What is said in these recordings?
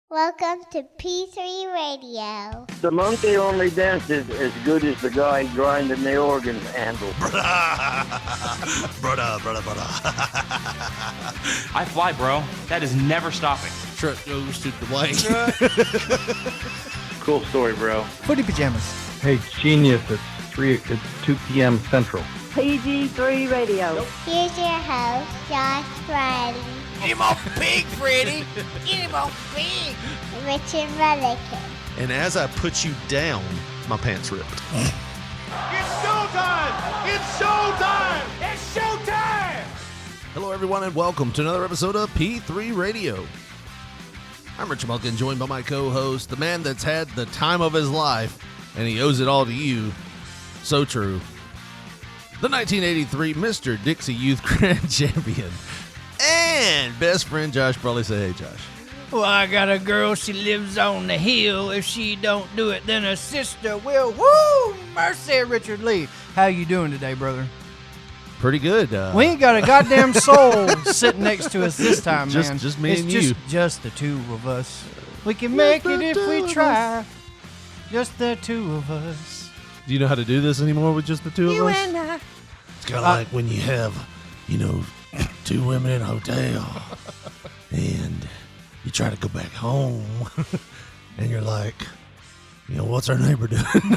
Welcome to P3 Radio. The monkey only dances as good as the guy grinding the organ handle. Brother. I fly, bro. That is never stopping. Truck goes to the blank. Cool story, bro. Footy pajamas. Hey, genius, it's 2 p.m. Central. PG3 Radio. Here's your host, Josh Riley, Get him off pig, Freddy. Get him on big. Richard Mullican. And as I put you down, my pants ripped. It's showtime! It's showtime! It's showtime! Hello, everyone, and welcome to another episode of P3 Radio. I'm Richard Mullican, joined by my co-host, the man that's had the time of his life, and he owes it all to you. So true. The 1983 Mr. Dixie Youth Grand Champion and best friend Josh Brawley. Say hey, Josh. Well, I got a girl, she lives on the hill. If she don't do it, then her sister will. Woo! Mercy, Richard Lee. How you doing today, brother? Pretty good. We ain't got a goddamn soul sitting next to us this time, Just- man. just me it's and just, you. Just the two of us. We can make it if we try. Just the two of us. Do you know how to do this anymore with just the two You of us? and I. It's kind of like when you have, two women in a hotel and you try to go back home and you're like, what's our neighbor doing? Wouldn't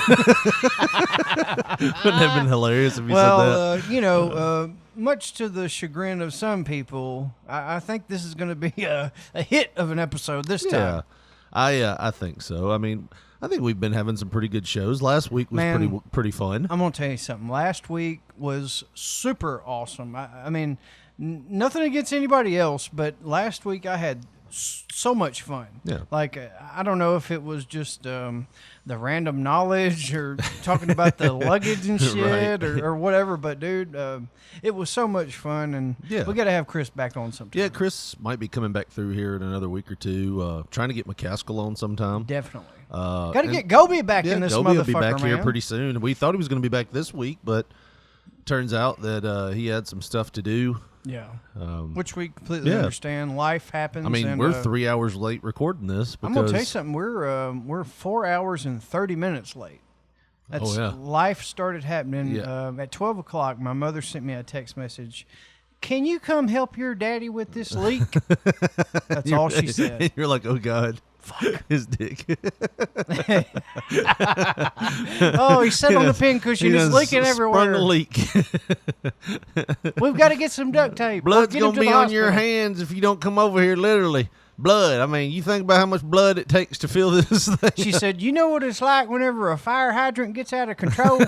that have been hilarious if you said that? Much to the chagrin of some people, I think this is going to be a hit of an episode this time. Yeah, I think so. I mean, I think we've been having some pretty good shows. Last week was Man, pretty fun. I'm going to tell you something. Last week was super awesome. I mean, nothing against anybody else, but last week I had so much fun. Yeah. Like, I don't know if it was just the random knowledge or talking about the luggage and shit Right. or whatever, but dude, it was so much fun, and we got to have Chris back on sometime. Yeah, Chris might be coming back through here in another week or two. Trying to get McCaskill on sometime. Definitely. Got Got to get Gobi back in this Gobi motherfucker, will be back here man. pretty soon. We thought he was going to be back this week, but turns out that he had some stuff to do. Yeah. Which we completely yeah. understand. Life happens. I mean, and, we're 3 hours late recording this because I'm gonna tell you something. We're 4 hours and 30 minutes late. That's life started happening at 12 o'clock. My mother sent me a text message. Can you come help your daddy with this leak? That's all she said. You're like, oh God, fuck his dick. Oh, he sat on the pin cushion. It's leaking Sprung everywhere. a leak. We've got to get some duct tape. Blood's Get him gonna to be the on your hospital. hands if you don't come over here. Literally, blood. I mean, you think about how much blood it takes to fill this thing. She said, you know what it's like whenever a fire hydrant gets out of control?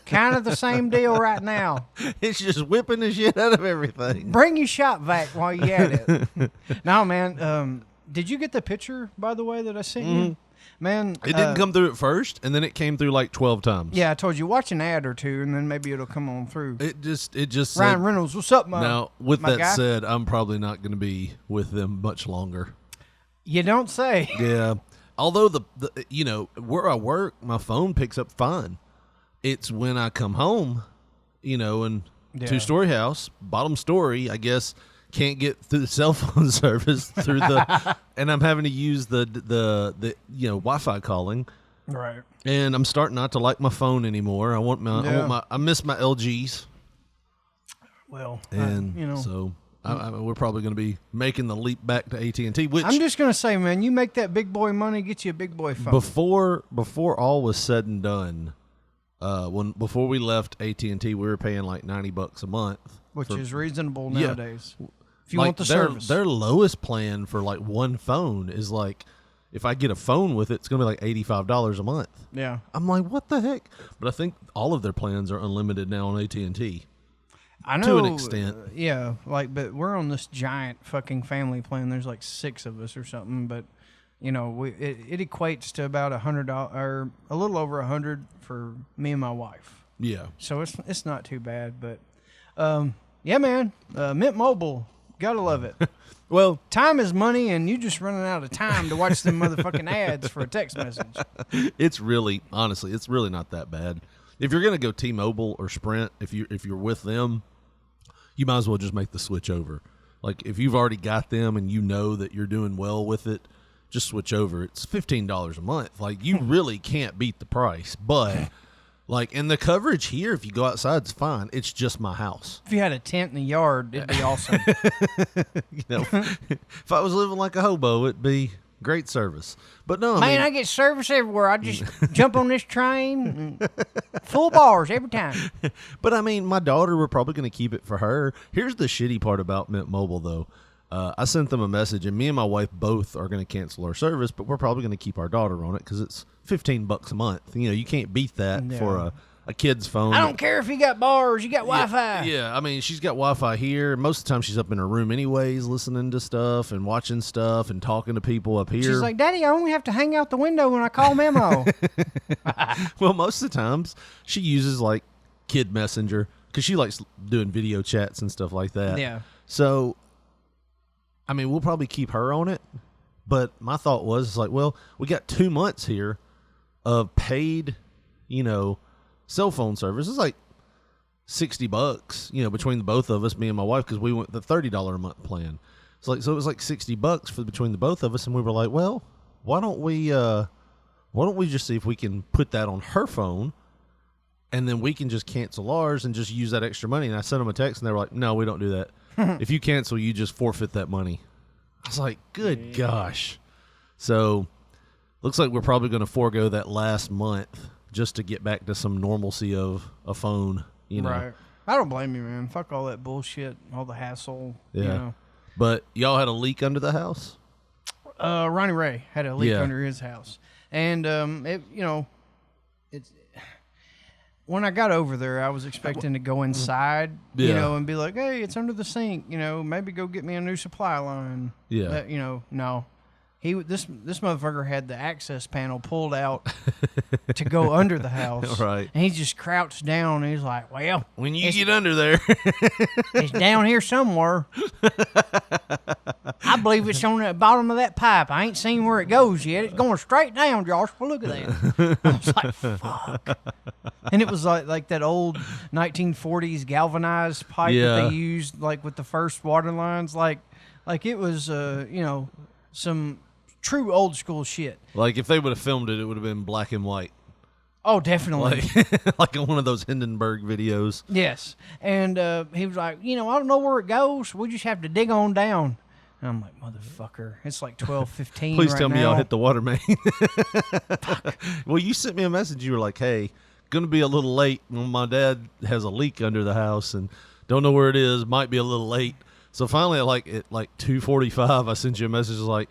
Kind of the same deal right now. It's just whipping the shit out of everything. Bring your shop vac while you at it. No, man. Did you get the picture, by the way, that I sent you? Man. It didn't come through at first, and then it came through like 12 times. Yeah, I told you, watch an ad or two, and then maybe it'll come on through. It just said, Ryan Reynolds, what's up, man? now, with my that guy? said, I'm probably not going to be with them much longer. You don't say. Yeah. Although the where I work, my phone picks up fine. It's when I come home, and two-story house, bottom story, I guess, can't get through the cell phone service through and I'm having to use the Wi-Fi calling. Right. And I'm starting not to like my phone anymore. I miss my LGs. Well, And so we're probably going to be making the leap back to AT&T, which I'm just going to say, man, you make that big boy money, get you a big boy phone. before all was said and done, before we left AT&T, we were paying like $90 a month, which is reasonable Yeah. nowadays. If you like want the service. their lowest plan for like one phone is like, if I get a phone with it, it's going to be like $85 a month. Yeah. I'm like, what the heck? But I think all of their plans are unlimited now on AT&T. I know, to an extent. But we're on this giant fucking family plan. There's like 6 of us or something, but it equates to about $100 or a little over $100 for me and my wife. Yeah. So it's not too bad, but yeah, man, Mint Mobile, gotta love it. Well, time is money, and you just running out of time to watch them motherfucking ads for a text message. It's really not that bad. If you're gonna go T-Mobile or Sprint, if you're with them, you might as well just make the switch over. Like, if you've already got them and you know that you're doing well with it, just switch over. It's $15 a month. Like, you really can't beat the price. But, like, and the coverage here, if you go outside, it's fine. It's just my house. If you had a tent in the yard, it'd be awesome. You know, if I was living like a hobo, it'd be great service. But no, I get service everywhere. I just jump on this train, and full bars every time. But I mean, my daughter, we're probably going to keep it for her. Here's the shitty part about Mint Mobile, though. I sent them a message, and me and my wife both are going to cancel our service, but we're probably going to keep our daughter on it because it's $15 a month. You know, you can't beat that for a kid's phone. I don't care if you got bars, you got Wi-Fi. Yeah, I mean, she's got Wi-Fi here. Most of the time, she's up in her room anyways, listening to stuff and watching stuff and talking to people up here. She's like, Daddy, I only have to hang out the window when I call Memo. Well, most of the times, she uses, like, Kid Messenger because she likes doing video chats and stuff like that. Yeah. So, I mean, we'll probably keep her on it. But my thought was, it's like, well, we got 2 months here of paid, you know, cell phone service. It's like $60, you know, between the both of us, me and my wife, because we went the $30 a month plan. So it was like $60 for between the both of us, and we were like, well, why don't we just see if we can put that on her phone, and then we can just cancel ours and just use that extra money. And I sent them a text, and they were like, no, we don't do that. If you cancel, you just forfeit that money. I was like, good gosh. So looks like we're probably going to forego that last month just to get back to some normalcy of a phone, you know. Right. I don't blame you, man. Fuck all that bullshit, all the hassle. Yeah. You know. But y'all had a leak under the house? Ronnie Ray had a leak under his house. And, it's... When I got over there, I was expecting to go inside, you know, and be like, hey, it's under the sink, you know, maybe go get me a new supply line. Yeah. You know, no. This motherfucker had the access panel pulled out to go under the house. Right. And he just crouched down and he's like, well, when you get under there, it's down here somewhere. I believe it's on the bottom of that pipe. I ain't seen where it goes yet. It's going straight down, Josh. Well, look at that. I was like, fuck. And it was like that old 1940s galvanized pipe that they used like with the first water lines. Like it was, you know, some true old school shit. Like if they would have filmed it, it would have been black and white. Oh, definitely. Like in one of those Hindenburg videos. Yes. And he was like, you know, I don't know where it goes. We just have to dig on down. And I'm like, motherfucker, it's like 12:15 Please right tell me now. y'all hit the water main. Well, you sent me a message. You were like, hey, going to be a little late. My dad has a leak under the house and don't know where it is. Might be a little late. So finally, at 2:45, I sent you a message like,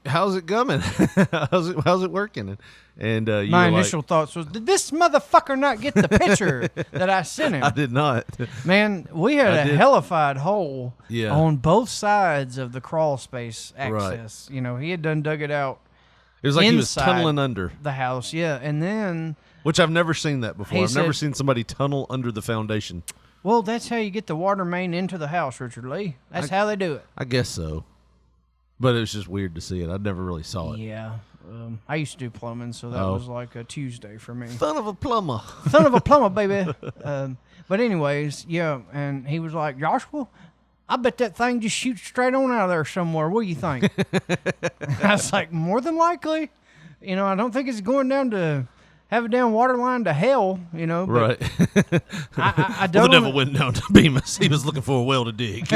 how's it coming? how's it working? And you my were initial thoughts was, did this motherfucker not get the picture that I sent him? I did not. Man, we had a hellified hole on both sides of the crawl space access. Right. You know, he had dug it out. It was like he was tunneling under the house, and then... Which I've never seen that before. I've never seen somebody tunnel under the foundation. Well, that's how you get the water main into the house, Richard Lee. That's how they do it. I guess so. But it was just weird to see it. I never really saw it. Yeah. I used to do plumbing, so that was like a Tuesday for me. Son of a plumber. Son of a plumber, baby. But anyways, yeah, and he was like, Joshua, I bet that thing just shoots straight on out of there somewhere. What do you think? I was like, more than likely. You know, I don't think it's going down to... have a damn water line to hell, you know. But right. I dug the devil went down to Bemis. He was looking for a well to dig.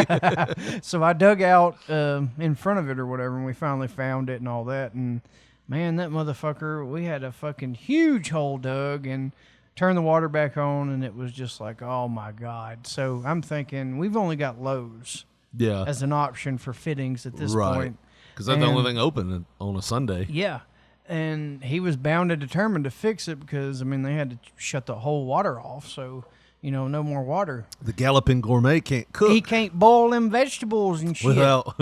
So I dug out in front of it or whatever, and we finally found it and all that. And, man, that motherfucker, we had a fucking huge hole dug and turned the water back on, and it was just like, oh, my God. So I'm thinking we've only got Lowe's as an option for fittings at this point. Because that's the only thing open on a Sunday. Yeah. And he was bound and determined to fix it because, I mean, they had to shut the whole water off. So, you know, no more water. The Galloping Gourmet can't cook. He can't boil them vegetables and shit. Without,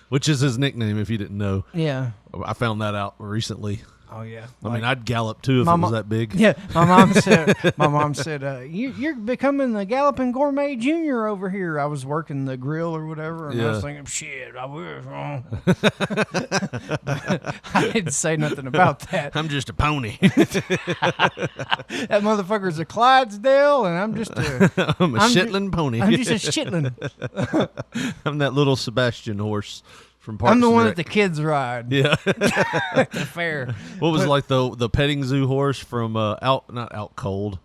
which is his nickname if you didn't know. Yeah. I found that out recently. Oh, yeah. I mean, I'd gallop, too, if it was that big. Yeah. My mom said, you're becoming the Galloping Gourmet Junior over here. I was working the grill or whatever, and I was thinking, shit, I was wrong. I didn't say nothing about that. I'm just a pony. That motherfucker's a Clydesdale, and I'm just a... I'm a Shetland pony. I'm just a Shetland. I'm that little Sebastian horse from Parks I'm the and one Rec. that the kids ride. Yeah. At the fair. What was like the petting zoo horse from not Out Cold.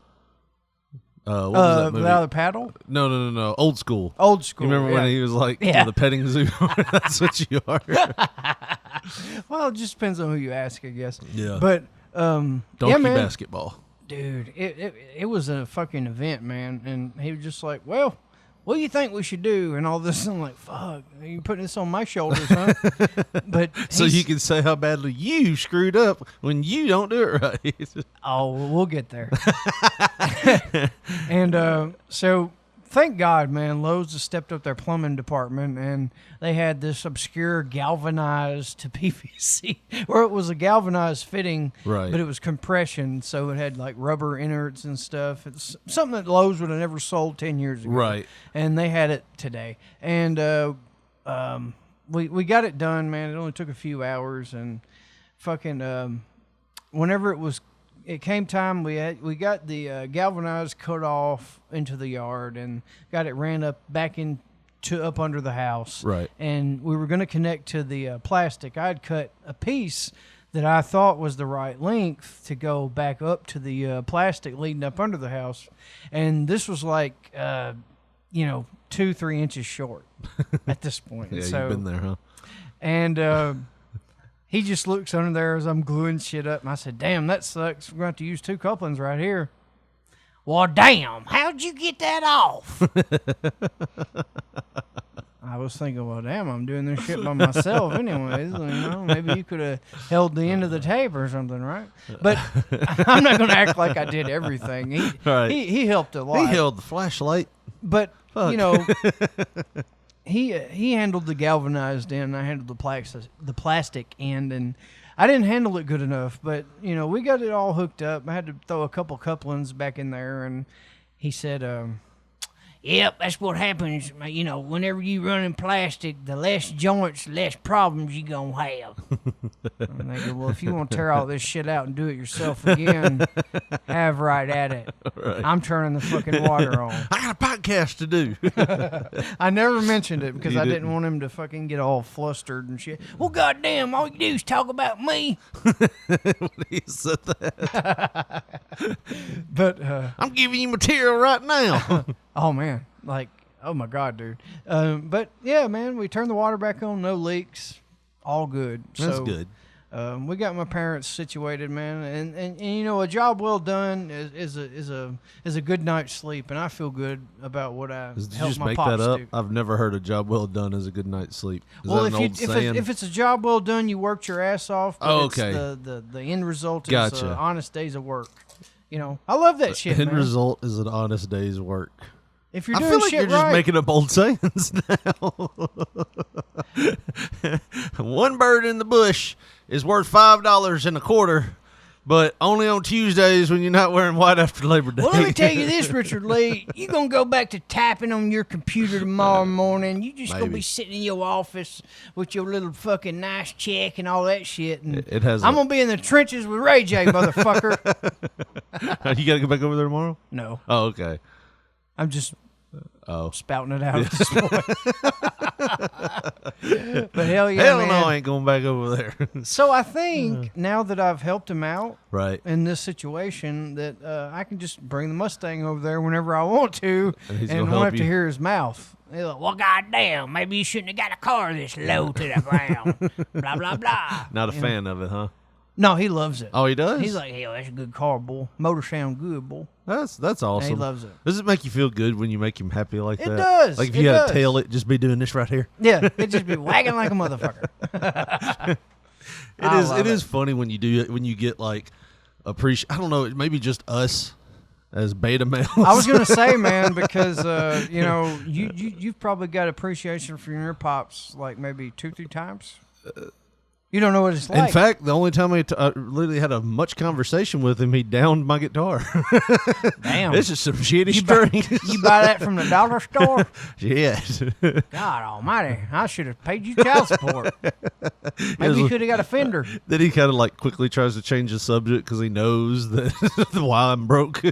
What was that movie? Without a paddle? No. Old School. Old School. You remember yeah. when he was like, Yeah. the petting zoo? That's what you are. Well, it just depends on who you ask, I guess. Yeah. But Donkey man. basketball. Dude, it was a fucking event, man. And he was just like, well, what do you think we should do? And all this. I'm like, fuck, are you putting this on my shoulders, huh? But So you can say how badly you screwed up when you don't do it right. oh, well, we'll get there. And so thank God, man, Lowe's has stepped up their plumbing department, and they had this obscure galvanized to PVC, where it was a galvanized fitting, Right. but it was compression, so it had like rubber innards and stuff. It's something that Lowe's would have never sold 10 years ago. Right. And they had it today. And we got it done, man. It only took a few hours, and fucking whenever it came time, we got the galvanized cut off into the yard and got it ran up back up under the house. Right. And we were going to connect to the plastic. I'd cut a piece that I thought was the right length to go back up to the plastic leading up under the house, and this was like 2-3 inches short at this point. Yeah, so, you've been there, huh? And he just looks under there as I'm gluing shit up, and I said, damn, that sucks. We're going to have to use 2 couplings right here. Well, damn, how'd you get that off? I was thinking, well, damn, I'm doing this shit by myself anyways. Maybe you could have held the end of the tape or something, right? But I'm not going to act like I did everything. He helped a lot. He held the flashlight. But, he handled the galvanized end, and I handled the plastic end, and I didn't handle it good enough. But, we got it all hooked up. I had to throw a couple couplings back in there, and he said, yep, that's what happens. Whenever you run in plastic, the less joints, less problems you gonna have. I'm thinking, well, if you want to tear all this shit out and do it yourself again, have right at it. Right. I'm turning the fucking water on. I got a podcast to do. I never mentioned it because You I didn't. didn't want him to fucking get all flustered and shit. Well, goddamn, all you do is talk about me. He said that. But I'm giving you material right now. oh man, oh my god, dude. But yeah, man, we turned the water back on, no leaks, all good. That's good. We got my parents situated, man, and a job well done is a good night's sleep, and I feel good about what I Did you helped just my make pops that up? do. I've never heard a job well done as a good night's sleep. Is Well, that an old saying? if it's a job well done, you worked your ass off. But okay. It's the end result is Gotcha. honest days of work. I love that shit. End man. result is an honest day's work. If you're I doing feel like shit you're just right, making up old sayings now. One bird in the bush is worth $5.25, but only on Tuesdays when you're not wearing white after Labor Day. Well, let me tell you this, Richard Lee. You're going to go back to typing on your computer tomorrow morning. You just going to Maybe. be sitting in your office with your little fucking nice check and all that shit. And It has I'm a- going to be in the trenches with Ray J, motherfucker. You got to go back over there tomorrow? No, Oh, okay. I'm just Oh. spouting it out at this point. But hell yeah, Hell man. no, I ain't going back over there. So I think now that I've helped him out Right. in this situation, that I can just bring the Mustang over there whenever I want to, And he's and gonna won't help have to you. hear his mouth. He's like, well, goddamn, maybe you shouldn't have got a car this low to the ground. Blah, blah, blah. Not a fan of it, huh? No, he loves it. Oh, he does? He's like, hell, that's a good car, boy. Motor sound good, boy. That's awesome. he loves it. Does it make you feel good when you make him happy like It that? does. Like if It you had does. to tail it, just be doing this right here. Yeah, it'd just be wagging like a motherfucker. It is funny when you do it, when you get like I don't know, maybe just us as beta males. I was gonna say, man, because you've probably got appreciation for your pops like maybe 2-3 times. You don't know what it's like. In fact, the only time I literally had a much conversation with him, he downed my guitar. Damn, This is some shitty strings. you buy that from the dollar store? Yes. God Almighty, I should have paid you child support. Maybe you could have got a fender. Then he kind of like quickly tries to change the subject because he knows that why I'm broke.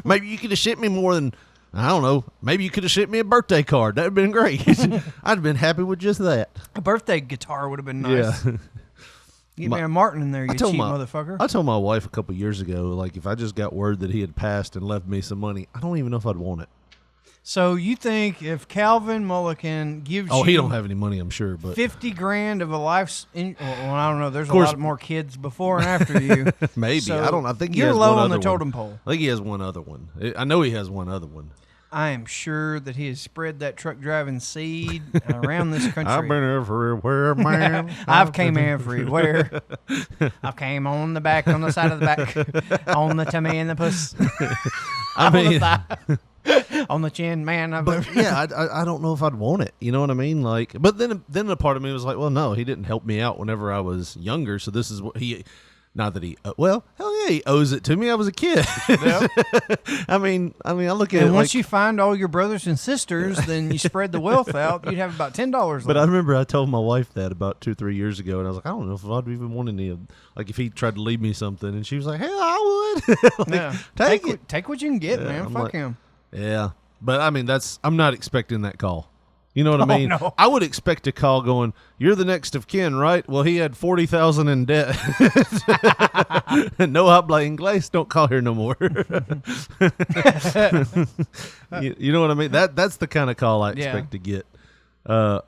Maybe you could have shipped me more than I don't know. Maybe you could have shipped me a birthday card. That'd have been great. I'd have been happy with just that. A birthday guitar would have been nice. Yeah. Get me a Martin in there, you cheap motherfucker. I told my wife a couple years ago, like, if I just got word that he had passed and left me some money, I don't even know if I'd want it. So you think if Calvin Mulligan gives he don't have any money, I'm sure, but $50,000 of a life's well, I don't know. There's a lot more kids before and after you. Maybe. So I think he you're has low one on other the totem pole. I think he has one other one. I know he has one other one. I am sure that he has spread that truck driving seed around this country. I've been everywhere, man. I've came everywhere. I've came on the back, on the side of the back, on the tummy and the puss. I mean, on the chin, man. I don't know if I'd want it. You know what I mean? Like, but then a part of me was like, well, no, he didn't help me out whenever I was younger. So this is what he. Not that he, well, hell yeah, he owes it to me. I was a kid. Yep. I mean, I look at it. And once you find all your brothers and sisters, then you spread the wealth out. You'd have about $10 left. But I remember I told my wife that about 2-3 years ago, and I was like, I don't know if I'd even want any of, like, if he tried to leave me something, and she was like, hell, I would. Take it. Take what you can get, man. Fuck him. Yeah, but I mean, I'm not expecting that call. You know what I mean? No. I would expect a call going, "You're the next of kin, right?" Well, he had $40,000 in debt. No habla inglés. Don't call here no more. You know what I mean? That's the kind of call I expect to get.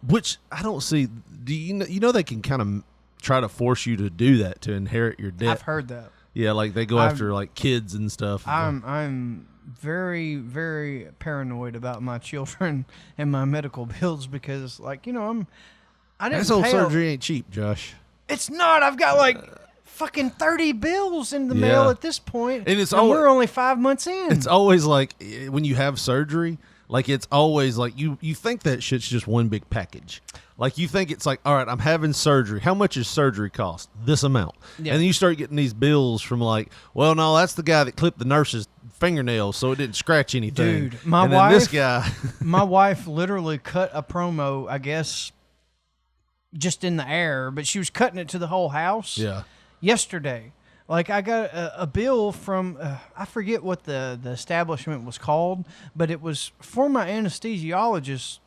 Which I don't see. Do you know they can kind of try to force you to do that to inherit your debt? I've heard that. Yeah, like they go after like kids and stuff. I'm very, very paranoid about my children and my medical bills because, like, you know, I didn't. This whole surgery ain't cheap, Josh. It's not. I've got like fucking 30 bills in the mail at this point, and we're only 5 months in. It's always like when you have surgery, like it's always like you think that shit's just one big package. Like you think it's like, all right, I'm having surgery. How much is surgery cost? This amount. Yeah. And then you start getting these bills from like, well, no, that's the guy that clipped the nurse's fingernails so it didn't scratch anything. Dude, my wife literally cut a promo, I guess, just in the air, but she was cutting it to the whole house. Yeah. Yesterday. Like I got a bill from, I forget what the establishment was called, but it was for my anesthesiologist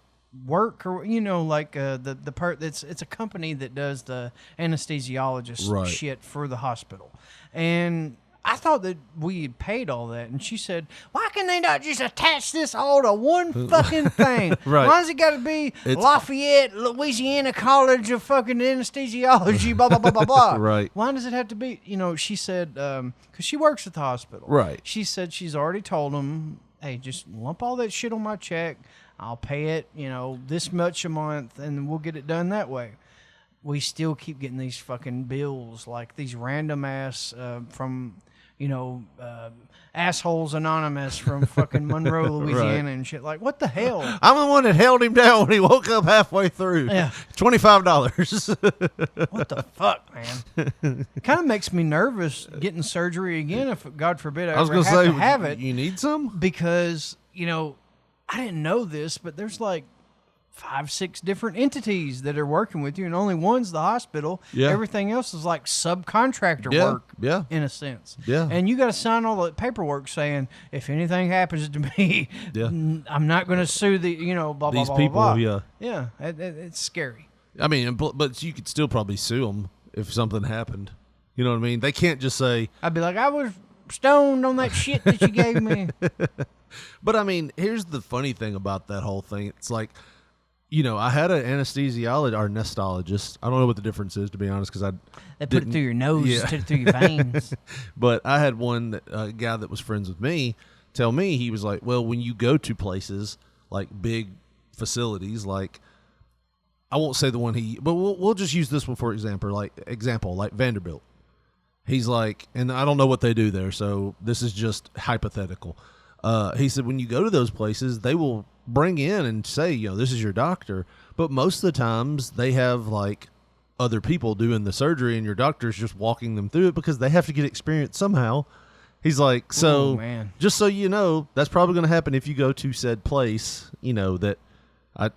work, or you know, like the part that's, it's a company that does the anesthesiologist shit for the hospital. And I thought that we had paid all that, and she said, why can they not just attach this all to one fucking thing? Right. Why does it got to be Lafayette, Louisiana College of fucking Anesthesiology, blah, blah, blah, blah, blah. Right. Why does it have to be, you know, she said, because she works at the hospital. Right. She said she's already told them, hey, just lump all that shit on my check. I'll pay it, you know, this much a month, and we'll get it done that way. We still keep getting these fucking bills, like these random ass from, you know, Assholes Anonymous from fucking Monroe, Louisiana and shit. Like, what the hell? I'm the one that held him down when he woke up halfway through. Yeah. $25. What the fuck, man? It kind of makes me nervous getting surgery again if, God forbid, I was going to have it. You need some? Because, you know, I didn't know this, but there's like 5-6 different entities that are working with you, and only one's the hospital. Yeah. Everything else is like subcontractor work, in a sense. Yeah. And you got to sign all the paperwork saying, if anything happens to me, I'm not going to sue the, you know, blah, blah, these blah, people, blah. Yeah. Yeah, it's scary. I mean, but you could still probably sue them if something happened. You know what I mean? They can't just say, I'd be like, I was stoned on that shit that you gave me. But I mean, here's the funny thing about that whole thing. It's like, you know, I had an anesthesiologist or anesthologist. I don't know what the difference is, to be honest, because they put it through your nose, instead of through your veins. But I had one a guy that was friends with me tell me, he was like, well, when you go to places like big facilities, like I won't say the one but we'll just use this one for example, like Vanderbilt. He's like, and I don't know what they do there, so this is just hypothetical. He said, when you go to those places, they will bring in and say, you know, this is your doctor. But most of the times they have like other people doing the surgery and your doctor's just walking them through it because they have to get experience somehow. He's like, so just so you know, that's probably going to happen if you go to said place, you know, that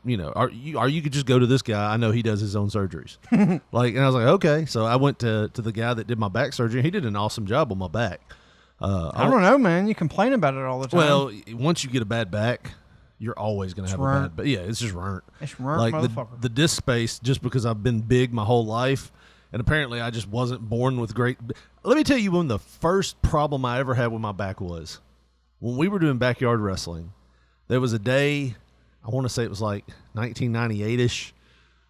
you could just go to this guy. I know he does his own surgeries. And I was like, okay. So I went to the guy that did my back surgery. He did an awesome job on my back. I don't know, man. You complain about it all the time. Well, once you get a bad back, you're always going to have a bad back. Yeah, it's just runt. It's runt, like motherfucker. The disc space, just because I've been big my whole life, and apparently I just wasn't born with great. Let me tell you when the first problem I ever had with my back was. When we were doing backyard wrestling, there was a day, I want to say it was like 1998-ish,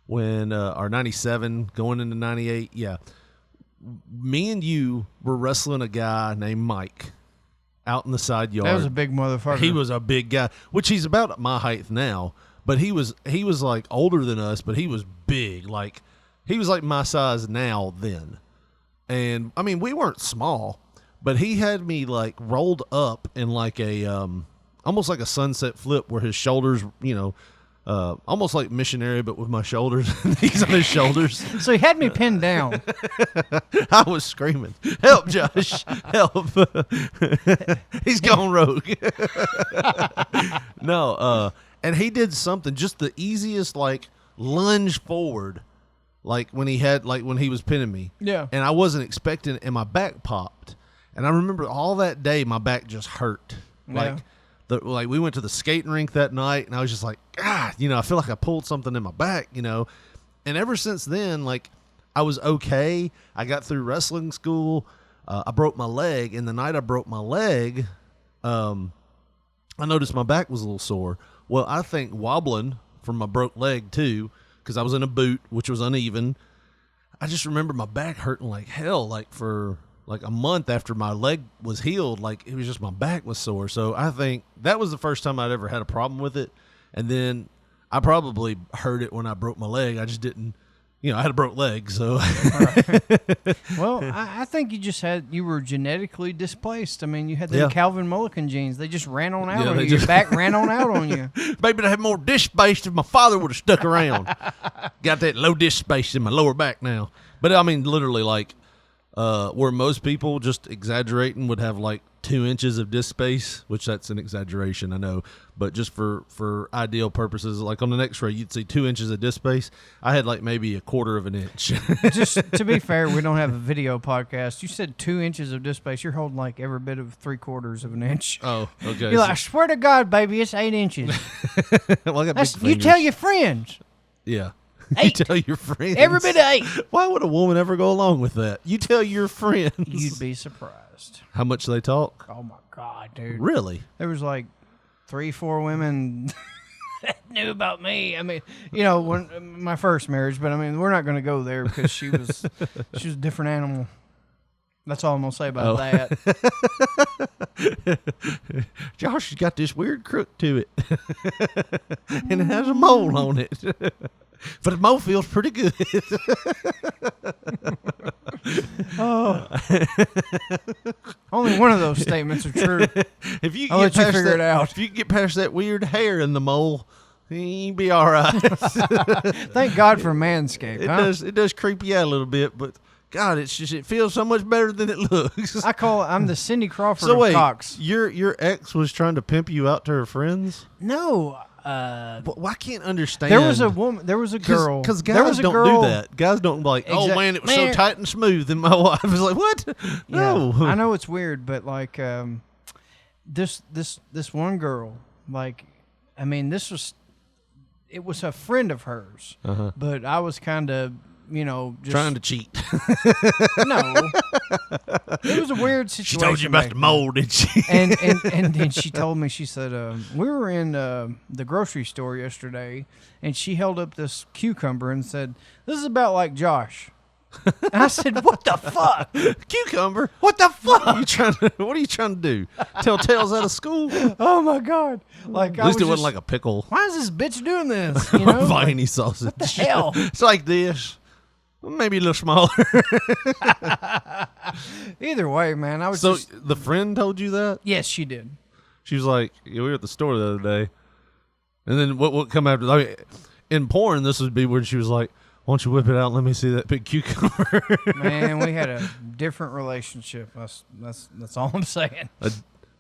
when, or 97, going into 98, yeah. Me and you were wrestling a guy named Mike out in the side yard. That was a big motherfucker. He was a big guy, which he's about my height now, but he was like older than us, but he was big. Like, he was like my size now then. And, I mean, we weren't small, but he had me, like, rolled up in like a, almost like a sunset flip where his shoulders, you know, almost like missionary, but with my shoulders, knees on his shoulders. So he had me pinned down. I was screaming, "Help, Josh! Help!" He's gone rogue. No, and he did something, just the easiest, like lunge forward, like when he was pinning me. Yeah. And I wasn't expecting it, and my back popped. And I remember all that day, my back just hurt. Yeah. Like we went to the skating rink that night, and I was just like, God, you know, I feel like I pulled something in my back, you know. And ever since then, like, I was okay. I got through wrestling school. I broke my leg, and the night I broke my leg, I noticed my back was a little sore. Well, I think wobbling from my broke leg too, because I was in a boot, which was uneven. I just remember my back hurting like hell, like for like a month after my leg was healed. Like, it was just my back was sore. So I think that was the first time I'd ever had a problem with it. And then I probably heard it when I broke my leg. I just didn't, you know, I had a broke leg. So, well, I think you were genetically displaced. I mean, you had the Calvin Mulligan genes. They just ran on out on you. Your back ran on out on you. Maybe I had more disc space if my father would have stuck around. Got that low disc space in my lower back now. But I mean, literally, like, where most people, just exaggerating, would have like 2 inches of disc space, which that's an exaggeration, I know, but just for ideal purposes, like on an X-ray, you'd see 2 inches of disc space. I had like maybe a quarter of an inch. Just to be fair, we don't have a video podcast. You said 2 inches of disc space. You're holding like every bit of 3/4 of an inch. Oh, okay. You're like, I swear to God, baby, it's 8 inches. Well, I got big you tell your friends. Yeah. 8. You tell your friends. Every bit of 8. Why would a woman ever go along with that? You tell your friends. You'd be surprised. How much they talk? Oh, my God, dude. Really? There was like 3-4 women that knew about me. I mean, you know, when my first marriage, but I mean, we're not going to go there because she was a different animal. That's all I'm going to say about that. Josh has got this weird crook to it. And it has a mole on it. But the mole feels pretty good. Oh. Only one of those statements are true. If you I'll let you figure it out. If you get past that weird hair in the mole, you'll be all right. Thank God for Manscaped. It does creep you out a little bit, but God, it feels so much better than it looks. I'm the Cindy Crawford of cocks. Your ex was trying to pimp you out to her friends? No. But I can't understand. There was a woman. There was a girl. Because guys don't do that. Guys don't like, oh man, it was so tight and smooth. And my wife was like, what? No. Yeah, I know it's weird, but like this one girl, like, I mean, it was a friend of hers, but I was kind of, you know, just trying to cheat. No, it was a weird situation. She told you about the mole, didn't she? and then she told me, she said, we were in the grocery store yesterday, and she held up this cucumber and said, "This is about like Josh." And I said, "What the fuck? Cucumber? What the fuck? What are you trying to do? Tell tales out of school?" Oh my God! Like, at least it wasn't like a pickle. Why is this bitch doing this? You know, Viney sausage. What the hell? It's like this. Maybe a little smaller. Either way, man, I was. So the friend told you that? Yes, she did. She was like, we were at the store the other day, and then what come after? I mean, in porn, this would be where she was like, "Why don't you whip it out and let me see that big cucumber?" Man, we had a different relationship. That's all I'm saying.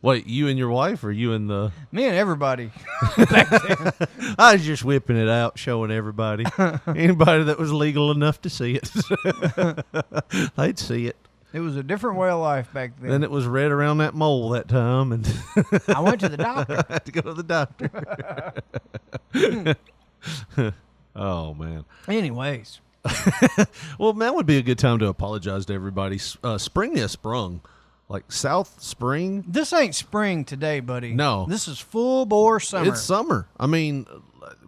Wait, you and your wife, or you and the... Me and everybody back then. I was just whipping it out, showing everybody. Anybody that was legal enough to see it. They'd see it. It was a different way of life back then. Then it was red around that mole that time, and I went to the doctor. I had to go to the doctor. Oh, man. Anyways. Well, that would be a good time to apologize to everybody. Spring has sprung. Like South Spring. This ain't spring today, buddy. No. This is full bore summer. It's summer. I mean,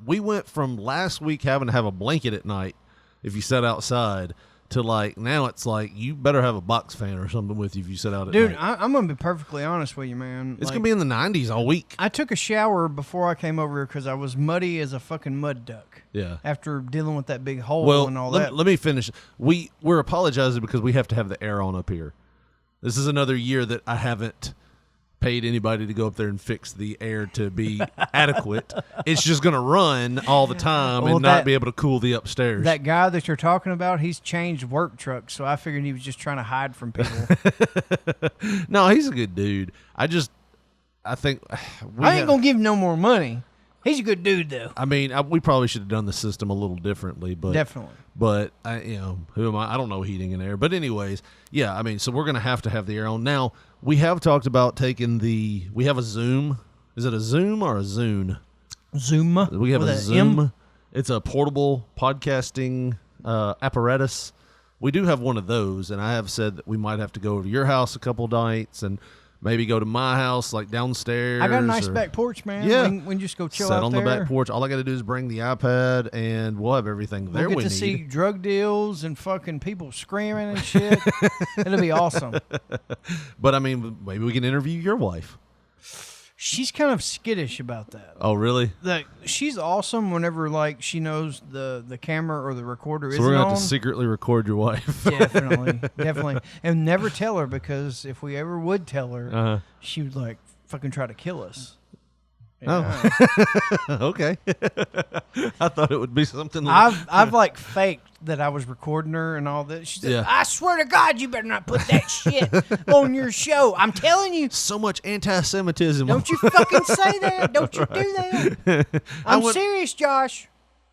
we went from last week having to have a blanket at night if you sat outside to like now it's like you better have a box fan or something with you if you sit out at Dude, night. I'm going to be perfectly honest with you, man. It's going to be in the 90s all week. I took a shower before I came over here because I was muddy as a fucking mud duck. Yeah. After dealing with that big hole and all that. Let me finish. We're apologizing because we have to have the air on up here. This is another year that I haven't paid anybody to go up there and fix the air to be adequate. It's just going to run all the time and not be able to cool the upstairs. That guy that you're talking about, he's changed work trucks, so I figured he was just trying to hide from people. No, he's a good dude. I think I ain't going to give him no more money. He's a good dude, though. I mean, we probably should have done the system a little differently, but definitely. But who am I? I don't know heating and air. But anyways, yeah. I mean, so we're gonna have to have the air on. Now we have talked about taking we have a Zoom. Is it a Zoom or a Zune? Zoom. We have a Zoom. It's a portable podcasting apparatus. We do have one of those, and I have said that we might have to go over to your house a couple nights and maybe go to my house, like downstairs. I got a nice back porch, man. Yeah. We can just go chill Sit out on there. the back porch. All I got to do is bring the iPad, and we'll have everything there We'll we get to see need. drug deals and fucking people screaming and shit. It'll be awesome. But, I mean, maybe we can interview your wife. She's kind of skittish about that. Oh, really? Like, she's awesome whenever, like, she knows the camera or the recorder isn't So we're going to on. have to secretly record your wife. Definitely. And never tell her, because if we ever would tell her, she would, like, fucking try to kill us. Yeah. Oh, okay. I thought it would be something like I've like faked that I was recording her and all that. She said, Yeah. I swear to God, you better not put that shit on your show. I'm telling you. so much anti-Semitism. Don't you fucking say that. Don't you do that. I'm serious, Josh.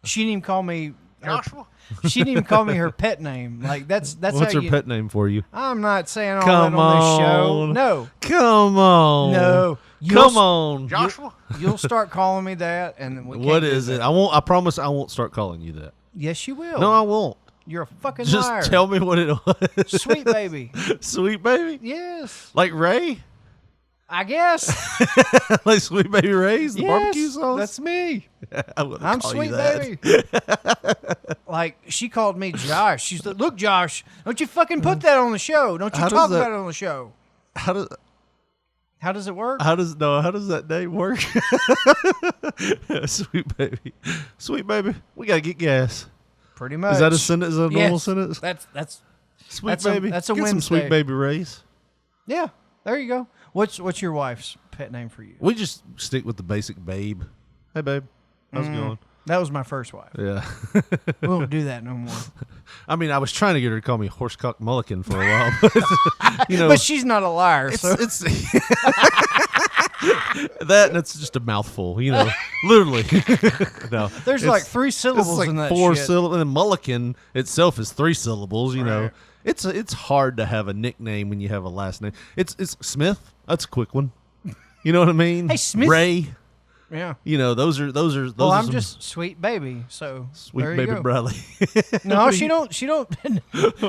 She didn't even call me Joshua. She didn't even call me her pet name. Like that's What's how her pet name for you? I'm not saying all Come that on this show. on. No. Come on. No. Come on. Joshua. You'll start calling me that, and we What can't do is that. it? I promise I won't start calling you that. Yes, you will. No, I won't. You're a fucking Just liar. tell me what it was. Sweet baby. Sweet baby? Yes. Like Ray? I guess. Like Sweet Baby Ray's, the Yes, barbecue sauce? that's me. I'm Sweet Baby. Like, she called me Josh. She's like, look, Josh, don't you fucking put that on the show. Don't you How talk does that- about it on the show. How does it work? How does that name work? Sweet baby. Sweet baby. We gotta get gas. Pretty much. Is that a sentence? Is that a normal Yes. sentence? That's Sweet that's baby. that's a get some Wednesday. Sweet Baby Rays. Yeah. There you go. What's your wife's pet name for you? We just stick with the basic Babe. Hey babe, how's it going? That was my first wife. Yeah. We won't do that no more. I mean, I was trying to get her to call me Horsecock Mulligan for a while, but you know, But she's not a liar, it's so that and it's just a mouthful, you know, literally. No, there's like 3 syllables it's like in that 4 shit. syllables, and Mulligan itself is 3 syllables. You know, Right. it's hard to have a nickname when you have a last name. It's Smith. That's a quick one. You know what I mean? Hey, Smith. Ray. Yeah. You know, those are. Well, are I'm some just Sweet Baby, so Sweet there you Baby go. Bradley. No, she don't.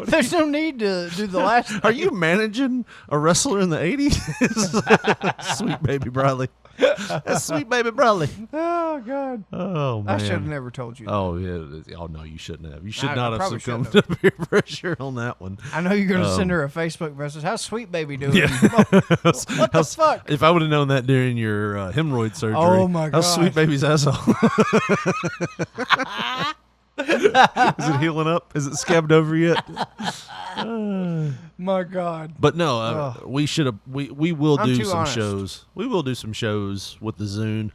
There's no need to do the last. Are you managing a wrestler in the 80s? Sweet Baby Bradley. That's Sweet Baby Bradley. Oh God. Oh man. I should have never told you that. Oh yeah. Oh no, you shouldn't have. You should I not have probably succumbed shouldn't to peer pressure on that one. I know you're going to send her a Facebook message. How's Sweet Baby doing? Yeah. What the fuck? If I would have known that during your hemorrhoid surgery. Oh, my How's Sweet gosh. Baby's asshole? Is it healing up? Is it scabbed over yet? My God. But no, we should have. We will I'm do too some honest. shows. We will do some shows with the Zune.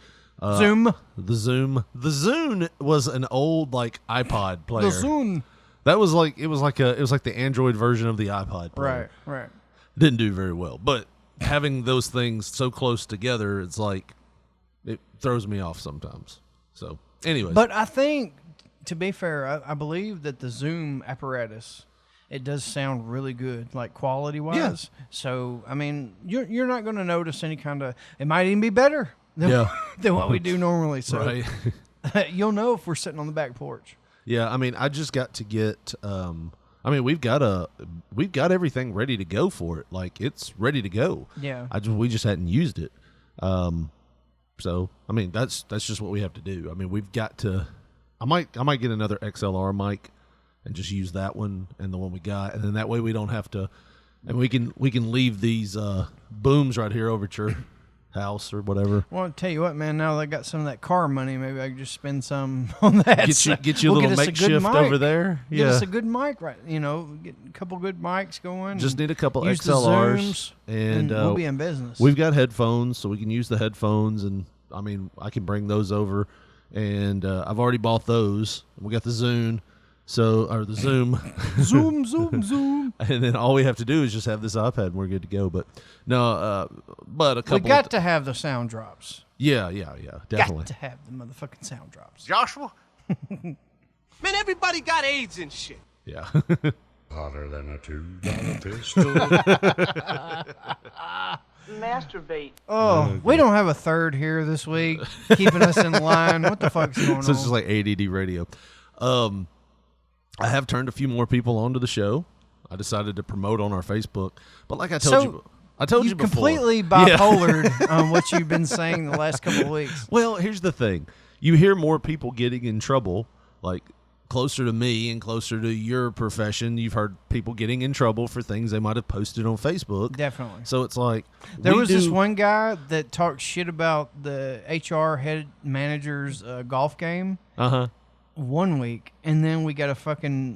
Zoom. The Zoom. The Zune was an old like iPod player. The Zoom. That was like it was like the Android version of the iPod player. Right. Didn't do very well, but having those things so close together, it's like it throws me off sometimes. So, anyways, But I think, to be fair, I believe that the Zoom apparatus it does sound really good, like quality wise. Yeah. So I mean, you're not going to notice any kind of. It might even be better than, than what we do normally. So Right. you'll know if we're sitting on the back porch. Yeah, I mean, I just got to get. I mean, we've got everything ready to go for it. Like it's ready to go. Yeah. We just hadn't used it. So I mean, that's just what we have to do. I mean, we've got to. I might get another XLR mic and just use that one and the one we got, and then that way we don't have to. And we can leave these booms right here over at your house or whatever. Well, I'll tell you what, man. Now that I got some of that car money, maybe I can just spend some on that. Get you a little makeshift over there. Get us a good mic, right? You know, get a couple good mics going. Just need a couple use XLRs, the Zooms, and we'll be in business. We've got headphones, so we can use the headphones, and I mean, I can bring those over, and I've already bought those. We got the Zoom. Or the Zoom. Zoom. And then all we have to do is just have this iPad and we're good to go. But no, but a couple. We got to have the sound drops. Yeah, definitely. Got to have the motherfucking sound drops. Joshua? Man, everybody got AIDS and shit. Yeah. Hotter than a $2 pistol. Masturbate. Oh, we don't have a third here this week, keeping us in line. What the fuck's going on? So it's just like ADD radio. I have turned a few more people onto the show. I decided to promote on our Facebook, but like I told you before, completely bipolared on what you've been saying the last couple of weeks. Well, here's the thing: you hear more people getting in trouble, like closer to me and closer to your profession. You've heard people getting in trouble for things they might have posted on Facebook. Definitely. So it's like there was this one guy that talked shit about the HR head manager's golf game. 1 week, and then we got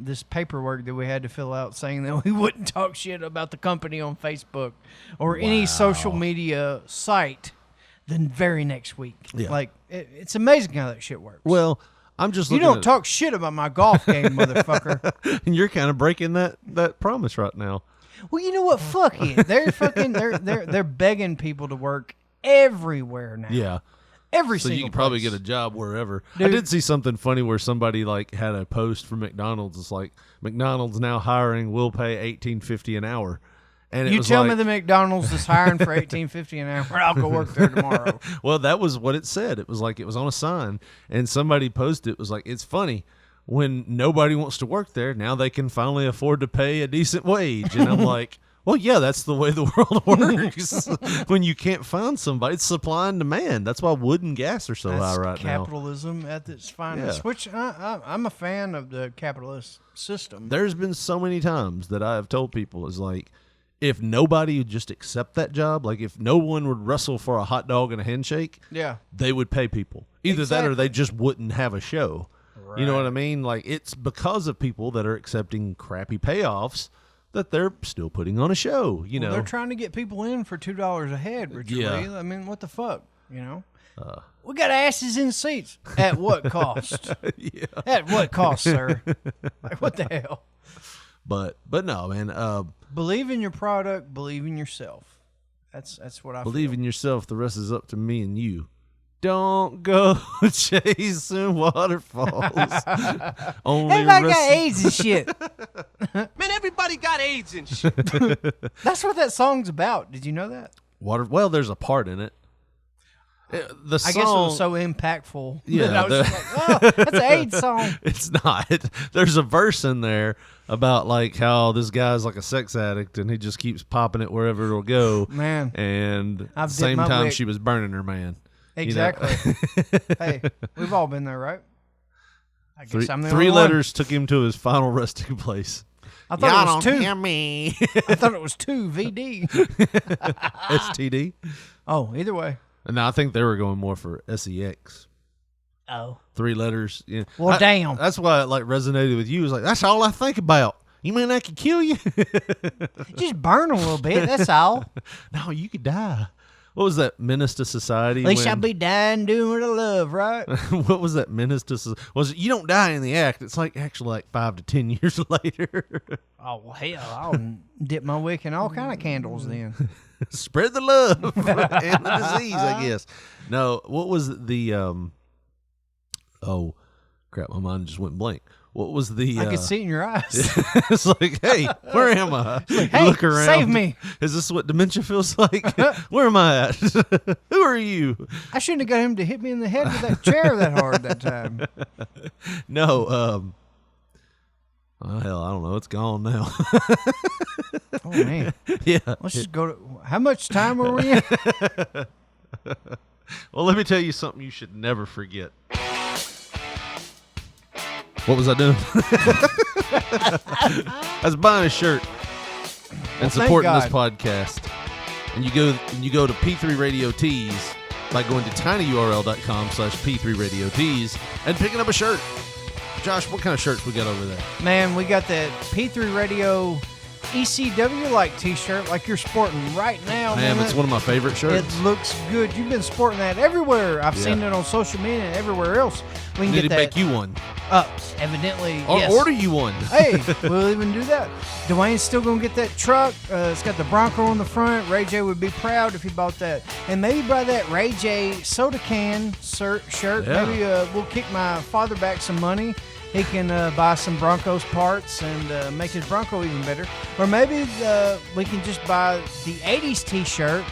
this paperwork that we had to fill out saying that we wouldn't talk shit about the company on Facebook or any social media site the very next week. Yeah. Like it's amazing how that shit works. Well, I'm just you don't talk shit about my golf game, motherfucker. And you're kind of breaking that promise right now. Well, you know what? Fuck it. They're begging people to work everywhere now. Yeah. Every so single you can probably place. get a job wherever. Dude. I did see something funny where somebody like had a post for McDonald's. It's like McDonald's now hiring, will pay $18.50 an hour. And you tell me the McDonald's is hiring for $18.50 an hour, I'll go work there tomorrow. Well, that was what it said. It was like it was on a sign, and somebody posted it was like, it's funny when nobody wants to work there. Now they can finally afford to pay a decent wage, and I'm like. Well, yeah, that's the way the world works. When you can't find somebody, it's supply and demand. That's why wood and gas are so high right now. Capitalism at its finest, which I'm a fan of the capitalist system. There's been so many times that I have told people is like, if nobody would just accept that job, like if no one would wrestle for a hot dog and a handshake, they would pay people. Either that or they just wouldn't have a show. Right. You know what I mean? Like it's because of people that are accepting crappy payoffs that they're still putting on a show, you know. They're trying to get people in for $2 a head, Richard Lee. I mean, what the fuck, you know? We got asses in seats. At what cost? At what cost, sir? Like, what the hell? But no, man. Believe in your product. Believe in yourself. That's what I believe feel. in yourself. The rest is up to me and you. Don't go chasing waterfalls. Only everybody got AIDS and shit. Man, everybody got AIDS and shit. That's what that song's about. Did you know that? Well, there's a part in it. The song, I guess it was so impactful. Yeah, that I was just like, oh, that's an AIDS song. It's not. There's a verse in there about like how this guy's like a sex addict and he just keeps popping it wherever it'll go. Man, and at the same time wick. She was burning her man. Exactly. You know? Hey, we've all been there, right? I guess I'm the three only letters took him to his final resting place. I thought Y'all it was don't two. Hear me. I thought it was 2 VD. STD. Oh, either way. And I think they were going more for SEX. Oh. 3 letters. Yeah. Well, damn. That's why it like resonated with you. It's like, that's all I think about. You mean I could kill you? Just burn a little bit. That's all. No, you could die. What was that menace to society? At least I'll be dying doing what I love, right? What was that menace to society? Was it, you don't die in the act. It's like actually like 5 to 10 years later. Oh, well, hell, I'll dip my wick in all kind of candles then. Spread the love and the disease, I guess. No, what was the, oh, crap, my mind just went blank. what was the? I can see it in your eyes. It's like, hey, where am I? Like, hey, look around. save me. Is this what dementia feels like? Where am I at? Who are you? I shouldn't have got him to hit me in the head with that chair that hard that time. No. Oh, hell, I don't know. It's gone now. Oh, man. Yeah. Let's just go to... How much time were we in? Well, let me tell you something you should never forget. What was I doing? I was buying a shirt and supporting this podcast. And you go to P3 Radio Tees by going to tinyurl.com/P3Radio Tees and picking up a shirt. Josh, what kind of shirts we got over there? Man, we got that P3 Radio ECW-like t-shirt like you're sporting right now. Man, it's one of my favorite shirts. It looks good. You've been sporting that everywhere. I've seen it on social media and everywhere else. We can Need get to that. make you one. Evidently, Or yes. order you one. Hey, we'll even do that. Dwayne's still going to get that truck. It's got the Bronco on the front. Ray J would be proud if he bought that. And maybe buy that Ray J soda can shirt. Yeah. Maybe we'll kick my father back some money. He can buy some Broncos parts and make his Bronco even better. Or maybe we can just buy the 80s t-shirt.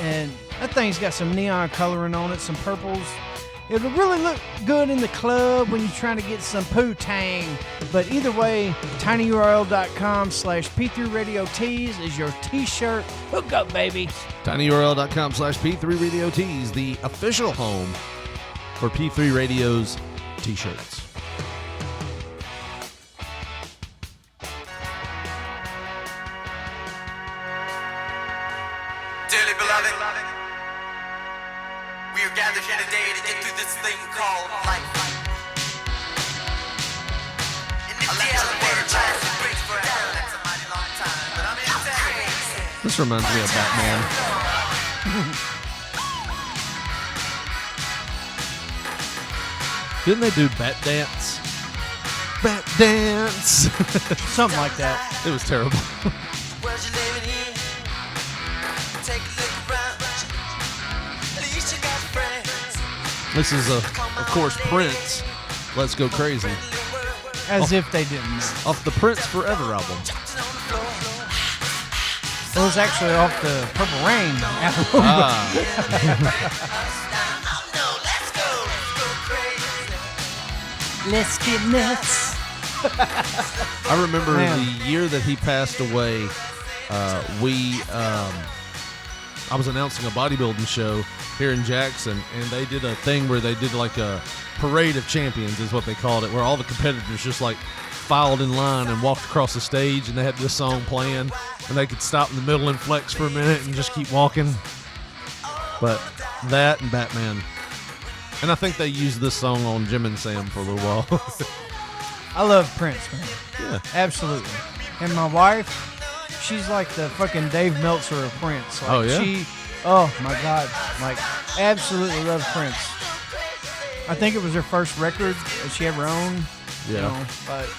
And that thing's got some neon coloring on it, some purples. It'll really look good in the club when you're trying to get some poo-tang. But either way, tinyurl.com/P3 Radio Tees is your t-shirt. Hook up, baby. tinyurl.com/P3 Radio Tees, the official home for P3 Radio's t-shirts. Dearly beloved, we are gathered here today to get through this thing called life. This reminds me of Batman. Didn't they do Bat Dance? Bat Dance! Something like that. It was terrible. This is, of course, Prince. Let's Go Crazy. As if they didn't know. Off the Prince Forever album. It was actually off the Purple Rain album. Let's get nuts. I remember the year that he passed away. I was announcing a bodybuilding show here in Jackson, and they did a thing where they did like a parade of champions, is what they called it, where all the competitors just like filed in line and walked across the stage, and they had this song playing, and they could stop in the middle and flex for a minute and just keep walking. But that and Batman. And I think they used this song on Jim and Sam for a little while. I love Prince, man. Yeah. Absolutely. And my wife, she's like the fucking Dave Meltzer of Prince. Like, oh, yeah? Oh, my God. Like, absolutely loves Prince. I think it was her first record that she ever owned. Yeah. You know, but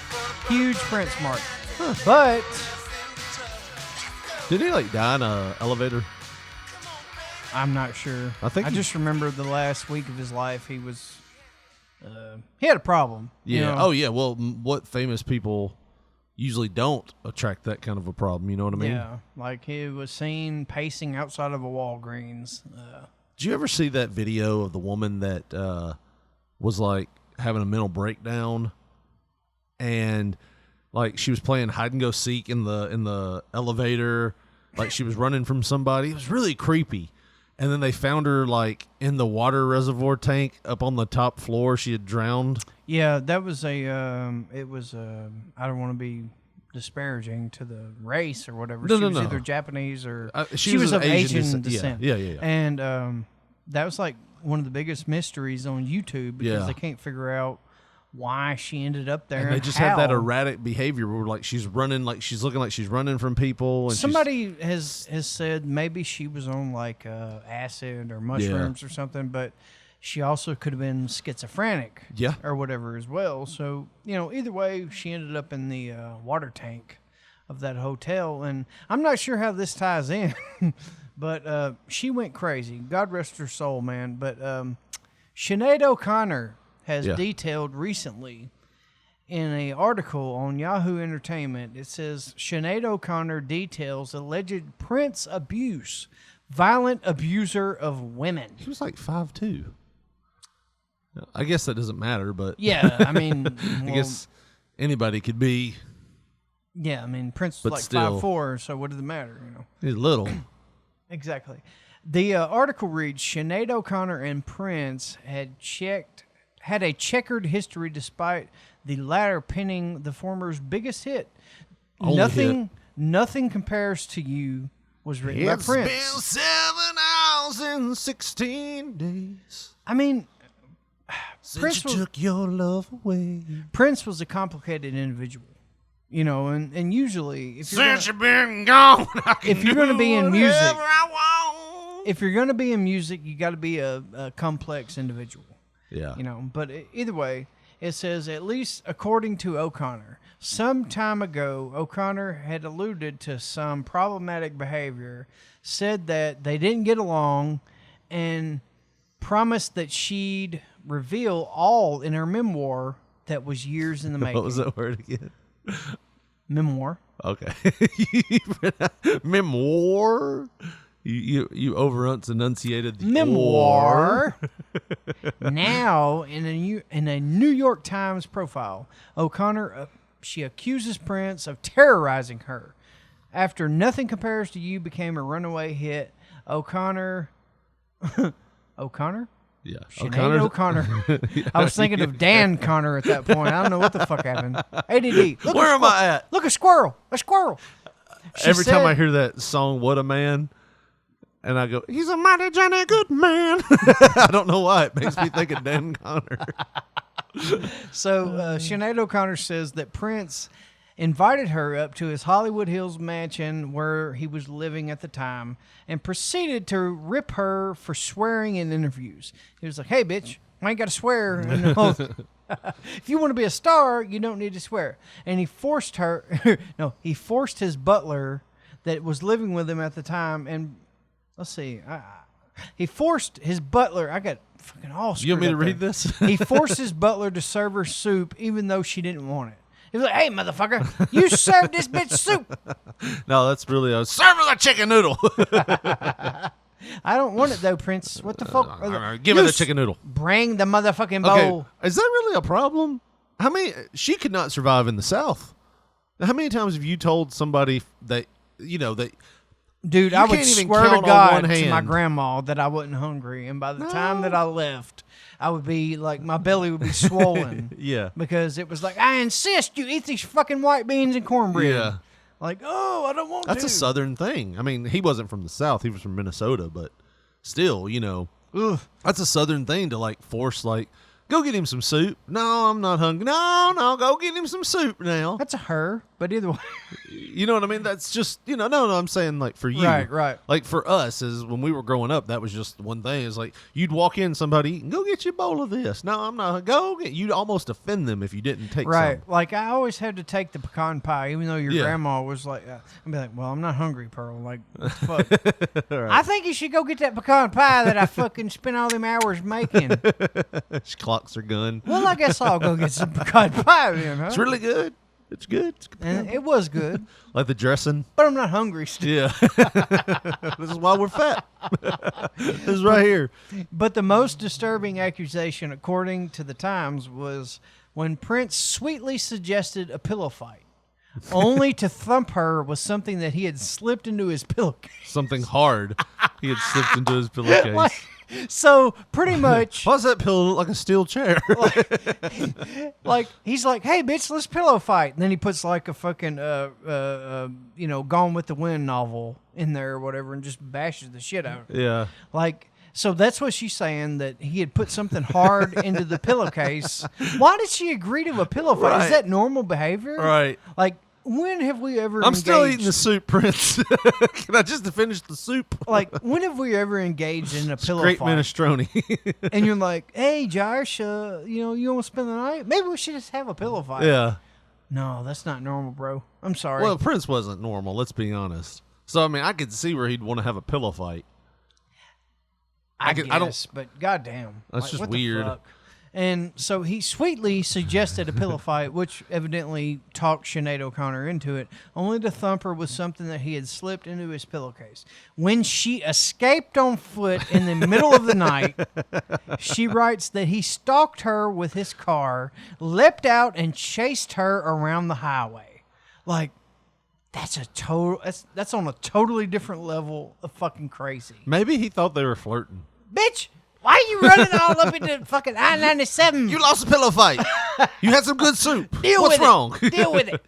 huge Prince mark. Huh. But did he like die in an elevator? I'm not sure. I just remember the last week of his life, he was he had a problem. Yeah. You know? Oh, yeah. Well, what famous people usually don't attract that kind of a problem? You know what I mean? Yeah. Like he was seen pacing outside of a Walgreens. Did you ever see that video of the woman that was like having a mental breakdown, and like she was playing hide and go seek in the elevator, like she was running from somebody? It was really creepy. And then they found her like in the water reservoir tank up on the top floor. She had drowned. Yeah, that was I don't want to be disparaging to the race or whatever. She was either Japanese or she was of Asian descent. Yeah. And that was like one of the biggest mysteries on YouTube because they can't figure out why she ended up there. And they just have that erratic behavior where like she's running, like she's looking like she's running from people. And somebody has said maybe she was on like acid or mushrooms or something, but she also could have been schizophrenic or whatever as well. So, you know, either way, she ended up in the water tank of that hotel. And I'm not sure how this ties in, but she went crazy. God rest her soul, man. But Sinead O'Connor has detailed recently in an article on Yahoo Entertainment, it says Sinead O'Connor details alleged Prince abuse, violent abuser of women. He was like 5'2". I guess that doesn't matter, but yeah, I mean, I guess anybody could be. Yeah, I mean, Prince was like 5'4", so what does it matter? You know, he's little. Exactly. The article reads: Sinead O'Connor and Prince had a checkered history, despite the latter penning the former's biggest hit. Nothing Compares to You was written by Prince. It's been 7 hours and 16 days. I mean, Prince took your love away. Prince was a complicated individual, you know, and usually if you've been gone, if you're going to be in music, if you're going to be in music, you got to be a complex individual. Yeah, you know. But either way, it says, at least according to O'Connor, some time ago, O'Connor had alluded to some problematic behavior, said that they didn't get along, and promised that she'd reveal all in her memoir that was years in the making. What was that word again? Memoir. Okay. Memoir? You over-enunciated the memoir. Now, in a New York Times profile, O'Connor, she accuses Prince of terrorizing her. After Nothing Compares to You became a runaway hit, O'Connor? Yeah. Sinead O'Connor. I was thinking of Dan Connor at that point. I don't know what the fuck happened. ADD. Where am I at? Look, a squirrel. A squirrel. Every time I hear that song, What a Man, and I go, he's a mighty Johnny good man. I don't know why. It makes me think of Dan Connor. So Sinead O'Connor says that Prince invited her up to his Hollywood Hills mansion where he was living at the time and proceeded to rip her for swearing in interviews. He was like, hey, bitch, I ain't got to swear. If you want to be a star, you don't need to swear. And he forced he forced his butler that was living with him at the time. And let's see, he forced his butler. I got fucking all screwed up. You want me to read this? He forced his butler to serve her soup even though she didn't want it. He was like, hey, motherfucker, you served this bitch soup. No, that's really a serve her the chicken noodle. I don't want it, though, Prince. What the fuck? Give her the chicken noodle. Bring the motherfucking bowl. Okay. Is that really a problem? She could not survive in the South. How many times have you told somebody that, that... Dude, I would swear to God to my grandma that I wasn't hungry. And by the time that I left, I would be like, my belly would be swollen. Yeah. Because it was like, I insist you eat these fucking white beans and cornbread. Yeah. Like, oh, I don't want That's a Southern thing. I mean, he wasn't from the South. He was from Minnesota. But still, that's a Southern thing to, force, go get him some soup. No, I'm not hungry. No, go get him some soup now. That's a her, but either way. You know what I mean? That's just, no, I'm saying, for you. Right. Like, for us, is when we were growing up, that was just one thing. Is you'd walk in, somebody eating, go get you a bowl of this. No, I'm not. You'd almost offend them if you didn't take some. Right. Like, I always had to take the pecan pie, even though your grandma was like, I'd be like, well, I'm not hungry, Pearl. Like, what the fuck? Right. I think you should go get that pecan pie that I fucking spent all them hours making. She clocks her gun. Well, I guess I'll go get some pecan pie then, huh? It's really good. It's good. And it was good. Like the dressing. But I'm not hungry still. Yeah. This is why we're fat. This is right here. But the most disturbing accusation, according to the Times, was when Prince sweetly suggested a pillow fight, only to thump her with something that he had slipped into his pillowcase. Something hard he had slipped into his pillowcase. So pretty much, why does that pillow look like a steel chair? like he's like, "Hey, bitch, let's pillow fight," and then he puts like a fucking Gone with the Wind novel in there or whatever, and just bashes the shit out of her. Yeah, so that's what she's saying, that he had put something hard into the pillowcase. Why did she agree to a pillow fight? Right. Is that normal behavior? Right. Like, when have we ever I'm still eating the soup, Prince. Can I just finish the soup? Like, when have we ever engaged in a pillow great fight? Great minestrone. And you're like, hey, Josh, you want to spend the night? Maybe we should just have a pillow fight. Yeah. No, that's not normal, bro. I'm sorry. Well, Prince wasn't normal, let's be honest. So, I mean, I could see where he'd want to have a pillow fight. I guess, but goddamn. That's just weird. And so he sweetly suggested a pillow fight, which evidently talked Sinead O'Connor into it, only to thump her with something that he had slipped into his pillowcase. When she escaped on foot in the middle of the night, she writes that he stalked her with his car, leapt out, and chased her around the highway. Like, that's on a totally different level of fucking crazy. Maybe he thought they were flirting. Bitch! Why are you running all up into fucking I-97? You lost a pillow fight. You had some good soup. What's wrong? Deal with it.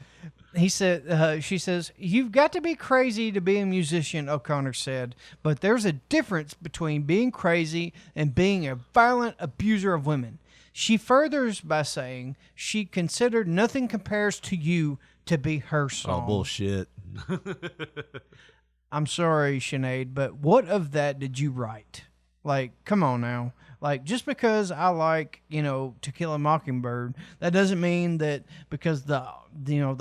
He said. She says, "You've got to be crazy to be a musician," O'Connor said. "But there's a difference between being crazy and being a violent abuser of women." She furthers by saying she considered Nothing Compares to You to be her song. Oh, bullshit. I'm sorry, Sinead, but what of that did you write? Like, come on now. Like, just because I like, To Kill a Mockingbird, that doesn't mean that because the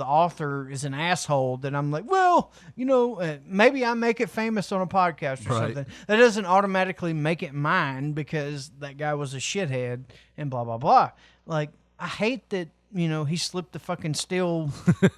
author is an asshole that I'm like, well, maybe I make it famous on a podcast or something. That doesn't automatically make it mine because that guy was a shithead and blah, blah, blah. Like, I hate that, he slipped the fucking steel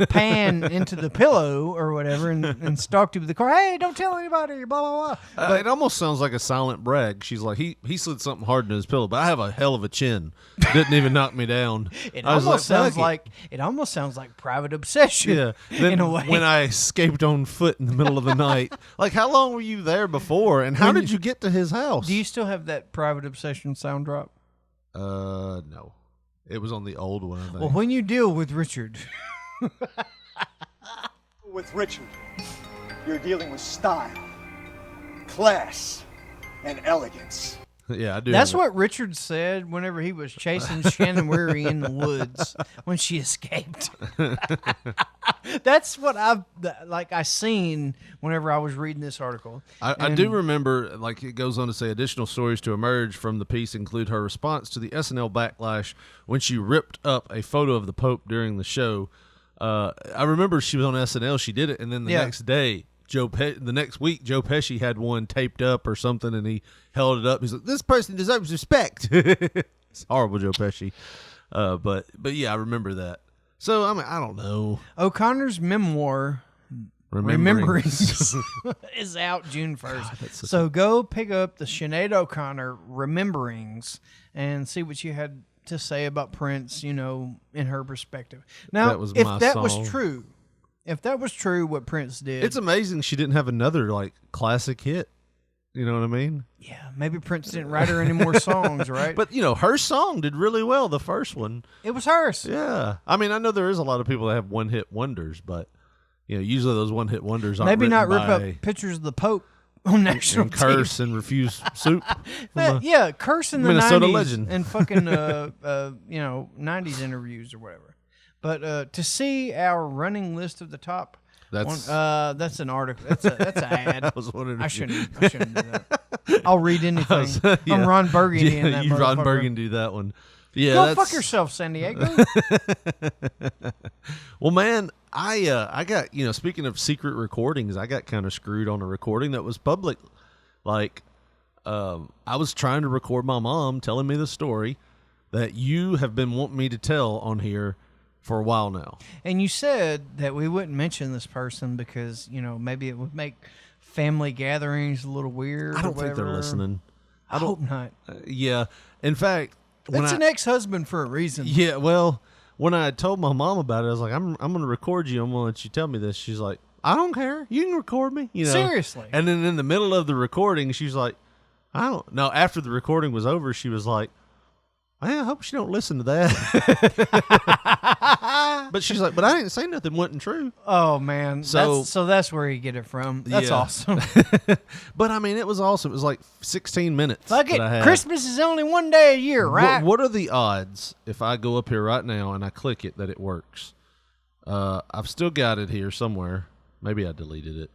pan into the pillow or whatever and stalked you with the car. Hey, don't tell anybody, blah, blah, blah. But it almost sounds like a silent brag. She's like, he slid something hard in his pillow, but I have a hell of a chin. Didn't even knock me down. It almost sounds like private obsession. Yeah. Then in a way. When I escaped on foot in the middle of the night, like, how long were you there before, and how did you get to his house? Do you still have that private obsession sound drop? No. It was on the old one, I think. Well, when you deal with Richard. With Richard, you're dealing with style, class, and elegance. Yeah, I do. That's what Richard said whenever he was chasing Shannon Weary in the woods when she escaped. That's what I seen whenever I was reading this article. I do remember, like, it goes on to say, additional stories to emerge from the piece include her response to the SNL backlash when she ripped up a photo of the Pope during the show. I remember she was on SNL, she did it, and then the next day, the next week, Joe Pesci had one taped up or something, and he held it up. He's like, "This person deserves respect." It's horrible, Joe Pesci. But yeah, I remember that. So, I mean, I don't know. O'Connor's memoir, Rememberings, is out June 1st. So go pick up the Sinead O'Connor Rememberings and see what you had to say about Prince, in her perspective. Now, if that was true, what Prince did. It's amazing she didn't have another, like, classic hit. You know what I mean? Yeah, maybe Prince didn't write her any more songs, right? But, her song did really well, the first one. It was hers. Yeah. I mean, I know there is a lot of people that have one-hit wonders, but, usually those one-hit wonders aren't maybe not rip by up pictures of the Pope on national and curse and refuse soup. Yeah, curse in the Minnesota 90s legend. and fucking, 90s interviews or whatever. But to see our running list of the top... That's an article. That's an ad. I shouldn't do that. I'll read anything. I'm Ron Burgundy in that. You Ron Burgundy that one. Yeah, go fuck yourself, San Diego. Well, man, I got speaking of secret recordings, I got kind of screwed on a recording that was public. Like, I was trying to record my mom telling me the story that you have been wanting me to tell on here for a while now. And you said that we wouldn't mention this person because, maybe it would make family gatherings a little weird. I don't think they're listening. I hope not. Yeah. In fact, it's an ex-husband for a reason. Yeah. Well, when I told my mom about it, I was like, I'm going to record you. I'm going to let you tell me this. She's like, I don't care. You can record me. Seriously. And then in the middle of the recording, she's like, I don't know. After the recording was over, she was like, I hope she don't listen to that. But she's like, but I didn't say nothing wasn't true. Oh, man. So that's where you get it from. That's awesome. But, I mean, it was awesome. It was like 16 minutes. Fuck it. Christmas is only one day a year, right? What are the odds if I go up here right now and I click it that it works? I've still got it here somewhere. Maybe I deleted it.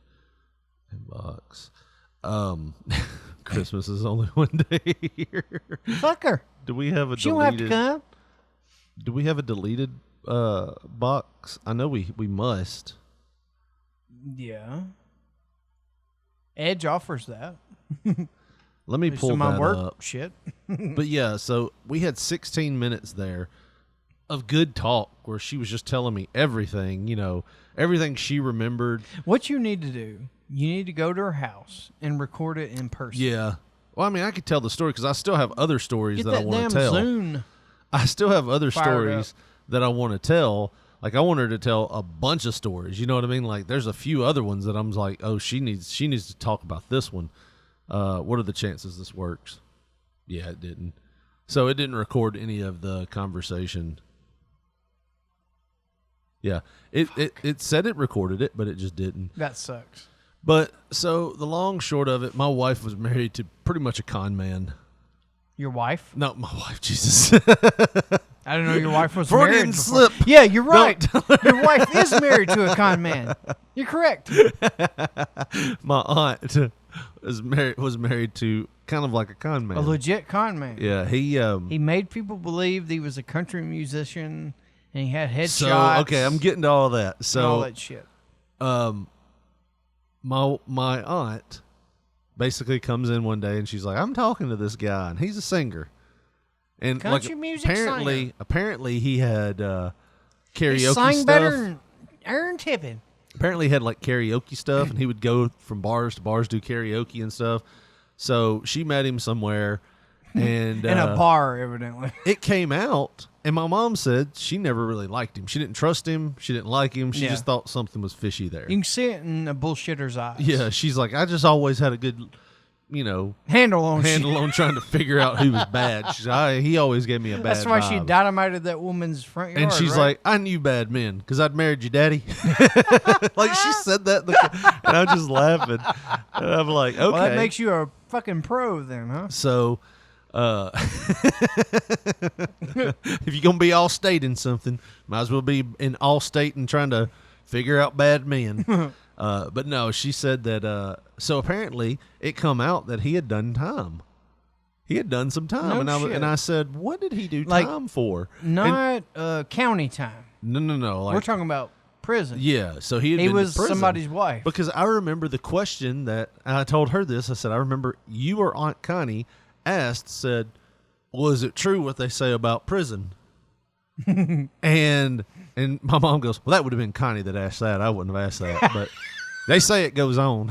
Inbox. Christmas is only one day a year. Fuck her. Do we have a deleted? She don't have to come. Do we have a deleted box? I know we must. Yeah. Edge offers that. Let me pull that up. Shit. But yeah, so we had 16 minutes there of good talk where she was just telling me everything, everything she remembered. What you need to do, you need to go to her house and record it in person. Yeah. Well, I mean, I could tell the story because I still have other stories that I want to tell. Zune I still have other stories that I want to tell. Like, I want her to tell a bunch of stories. You know what I mean? Like, there's a few other ones that I'm like, oh, she needs to talk about this one. What are the chances this works? Yeah, it didn't. So it didn't record any of the conversation. Yeah, it said it recorded it, but it just didn't. That sucks. But so the long short of it, my wife was married to pretty much a con man. Your wife? No, my wife, Jesus. I didn't know your wife was Freudian married. slip. Yeah, you're right. Your wife is married to a con man. You're correct. My aunt was married to kind of like a con man. A legit con man. Yeah, he made people believe he was a country musician and he had headshots. So okay, I'm getting to all that. So all that shit. My aunt basically comes in one day and she's like, I'm talking to this guy and he's a singer. And country music apparently he had karaoke he sang stuff. Better than Aaron Tippin. Apparently he had like karaoke stuff and he would go from bars to bars, do karaoke and stuff. So she met him somewhere and in a bar, evidently. It came out and my mom said she never really liked him. She didn't trust him. She didn't like him. She just thought something was fishy there. You can see it in a bullshitter's eyes. Yeah, she's like, I just always had a good, handle on trying to figure out who was bad. She's like, he always gave me a bad That's why vibe. she dynamited that woman's front yard. And she's like, I knew bad men because I'd married your daddy. Like she said that, and I'm just laughing. And I'm like, okay. Well, that makes you a fucking pro then, huh? So, if you're gonna be all state in something, might as well be in all state and trying to figure out bad men. But no, she said that. So apparently, it come out that he had done time. He had done some time, and I said, "What did he do time for?" Not county time. No. We're talking about prison. Yeah, so he been was to prison somebody's wife. Because I remember the question that and I told her this. I said, "I remember you or Aunt Connie said, well, is it true what they say about prison?" and my mom goes, well, that would have been Connie that asked that. I wouldn't have asked that, but they say it goes on.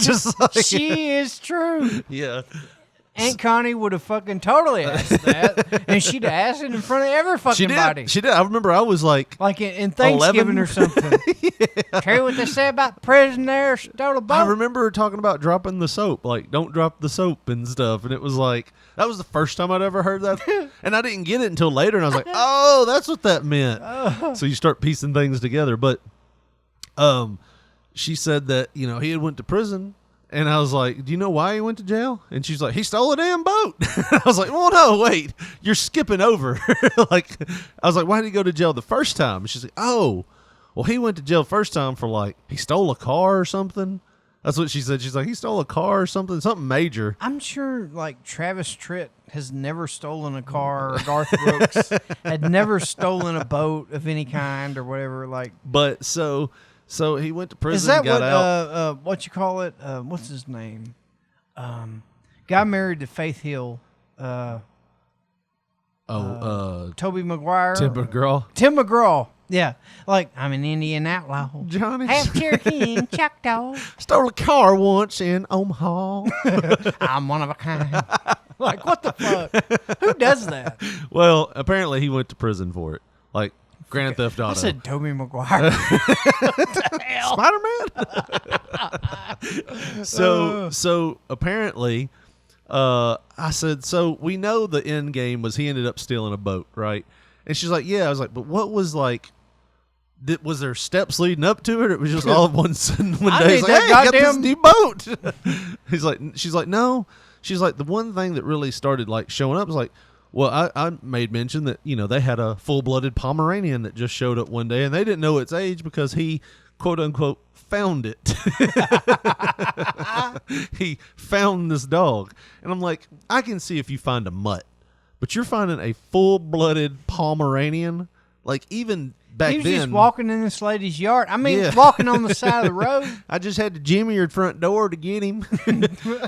Just like, she is true. Yeah. Aunt Connie would have fucking totally asked that, and she'd asked it in front of every fucking body. She did. I remember I was like in Thanksgiving 11? Or something. Yeah. True what they say about the prison there, stole a boat. I remember her talking about dropping the soap, like don't drop the soap and stuff, and it was like, that was the first time I'd ever heard that, and I didn't get it until later, and I was like, oh, that's what that meant. So you start piecing things together, but she said that, he had went to prison. And I was like, do you know why he went to jail? And she's like, he stole a damn boat. I was like, well, no, wait, you're skipping over. I was like, why did he go to jail the first time? And she's like, oh, well, he went to jail first time for he stole a car or something. That's what she said. She's like, he stole a car or something major. I'm sure Travis Tritt has never stolen a car, or Garth Brooks had never stolen a boat of any kind or whatever. But so he went to prison. Is that and got out. What you call it? What's his name? Guy married to Faith Hill. Toby Maguire. Tim McGraw. Tim McGraw. Yeah, I'm an Indian outlaw. Johnny. Half Cherokee and Choctaw. Stole a car once in Omaha. I'm one of a kind. What the fuck? Who does that? Well, apparently he went to prison for it. Grand Theft Auto. I said Toby Maguire. Spider-Man. So apparently, I said, so we know the end game was he ended up stealing a boat, right? And she's like, yeah. I was like, but what was was there steps leading up to it? Or it was just all of one sudden one day. He's like, hey, I got this new boat. She's like, no. She's like, the one thing that really started showing up was well, I made mention that, they had a full-blooded Pomeranian that just showed up one day, and they didn't know its age because he, quote-unquote, found it. He found this dog. And I'm like, I can see if you find a mutt, but you're finding a full-blooded Pomeranian? Even back he was then, just walking in this lady's yard. I mean, Yeah. walking on the side of the road. I just had to jimmy her front door to get him.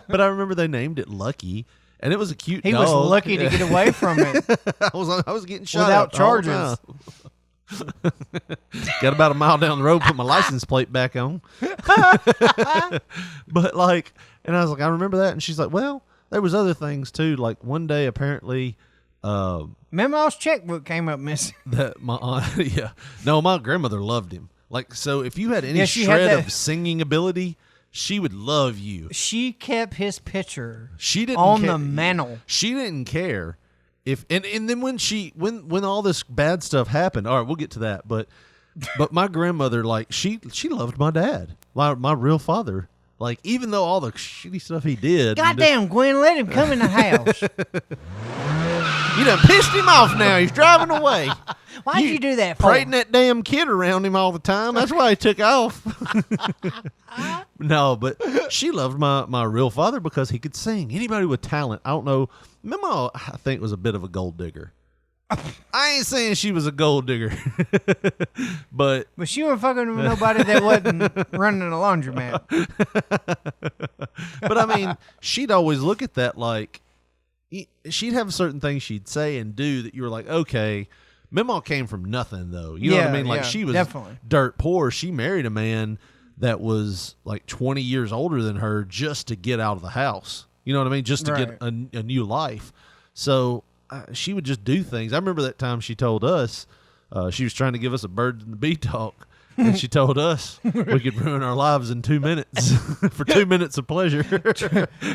But I remember they named it Lucky, and it was a cute He dog. was lucky to get away from it I was getting shot without at the whole charges. time. Got about a mile down the road, put my license plate back on. But like, and I was like, I remember that, and she's like, well, there was other things too. Like one day, apparently, Mama's checkbook came up missing. that my aunt, my grandmother loved him. Like, so if you had any Yeah, she had shred that- of singing ability, she would love you. She kept his picture She didn't on care. the mantle. She didn't care if, and then when all this bad stuff happened. All right, we'll get to that. But my grandmother, like, she loved my dad, my real father. Like, even though all the shitty stuff he did. Goddamn, Gwen, let him come in the house. You done pissed him off now. He's driving away. Why'd you do that for? Parading that damn kid around him all the time. That's why he took off. No, but she loved my real father because he could sing. Anybody with talent, I don't know. Mama, I think, was a bit of a gold digger. I ain't saying she was a gold digger, but she wasn't fucking with nobody that wasn't running a laundromat. But I mean, she'd always look at that like, she'd have certain things she'd say and do that you were like, okay. Mama came from nothing though. You know what I mean? Like she was definitely dirt poor. She married a man that was like 20 years older than her just to get out of the house. You know what I mean? Just to get a new life. So she would just do things. I remember that time she told us, she was trying to give us a bird and the bee talk. And she told us we could ruin our lives in 2 minutes for 2 minutes of pleasure. 2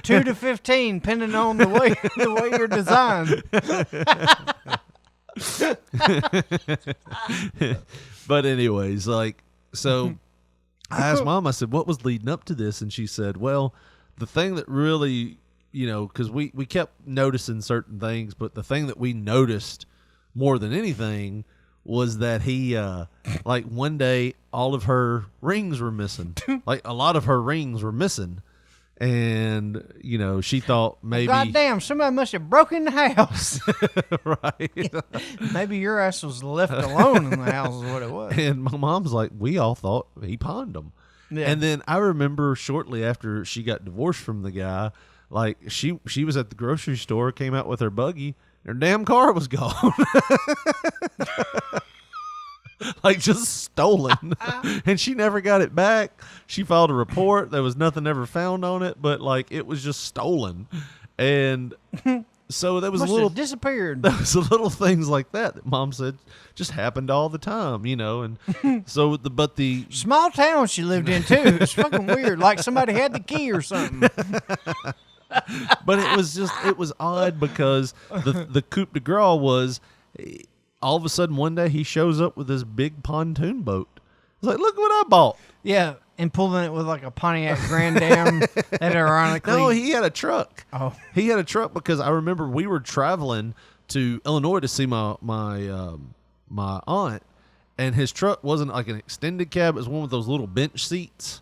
to 15, depending on the way you're designed. But anyways, like, so I asked Mom, I said, what was leading up to this? And she said, well, the thing that really, because we kept noticing certain things, but the thing that we noticed more than anything was that he, like one day, all of her rings were missing. Like a lot of her rings were missing. And, she thought maybe... Goddamn, somebody must have broken the house. Right. Maybe your ass was left alone in the house is what it was. And my mom's like, we all thought he pawned them. Yeah. And then I remember shortly after she got divorced from the guy, like she was at the grocery store, came out with her buggy, her damn car was gone. Like just stolen. And she never got it back. She filed a report. There was nothing ever found on it, but like it was just stolen. And so there was disappeared. There was little things like that Mom said just happened all the time, and so the small town she lived in too. It's fucking weird. Like somebody had the key or something. But it was odd because the coup de grace was all of a sudden one day he shows up with this big pontoon boat. It's like, look what I bought. Yeah, and pulling it with like a Pontiac Grand Am. That ironically, no, he had a truck. Oh, he had a truck because I remember we were traveling to Illinois to see my aunt, and his truck wasn't like an extended cab. It was one with those little bench seats.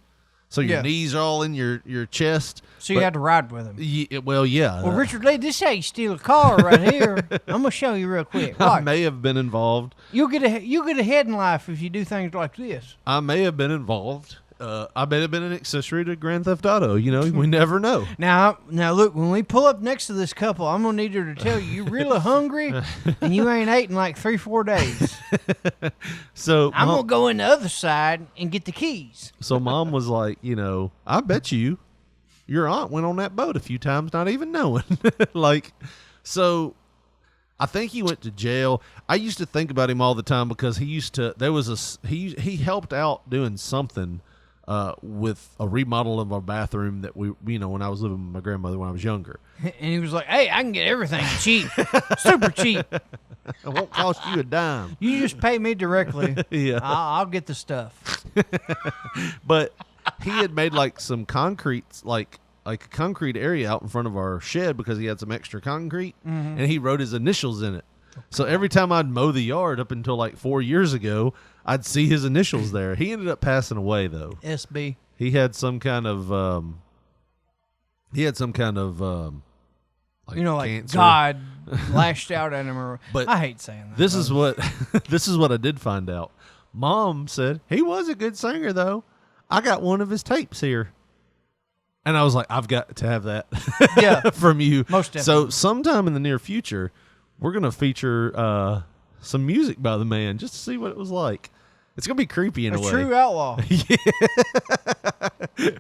So your knees are all in your chest. So you had to ride with him. Yeah, well, yeah. Well, Richard Lee, this is how you steal a car right here. I'm gonna show you real quick. Watch. I may have been involved. You'll get ahead in life if you do things like this. I may have been involved. I may have been an accessory to Grand Theft Auto. We never know. Now, look, when we pull up next to this couple, I'm gonna need her to tell you you're really hungry and you ain't ate in like 3-4 days. So I'm gonna go in the other side and get the keys. So Mom was like, I bet your aunt went on that boat a few times, not even knowing. Like, so I think he went to jail. I used to think about him all the time because he helped out doing something with a remodel of our bathroom that we, when I was living with my grandmother when I was younger. And he was like, hey, I can get everything cheap, super cheap. It won't cost you a dime. You just pay me directly. Yeah. I'll get the stuff. But he had made like some concrete, like a concrete area out in front of our shed because he had some extra concrete, and he wrote his initials in it. So every time I'd mow the yard up until like 4 years ago, I'd see his initials there. He ended up passing away though. SB. He had some kind of like cancer. God lashed out at him. But I hate saying that. This is what I did find out. Mom said he was a good singer, though. I got one of his tapes here. And I was like, I've got to have that from you. Most definitely. So sometime in the near future, we're going to feature some music by the man just to see what it was like. It's going to be creepy in a way. A true outlaw. Yeah.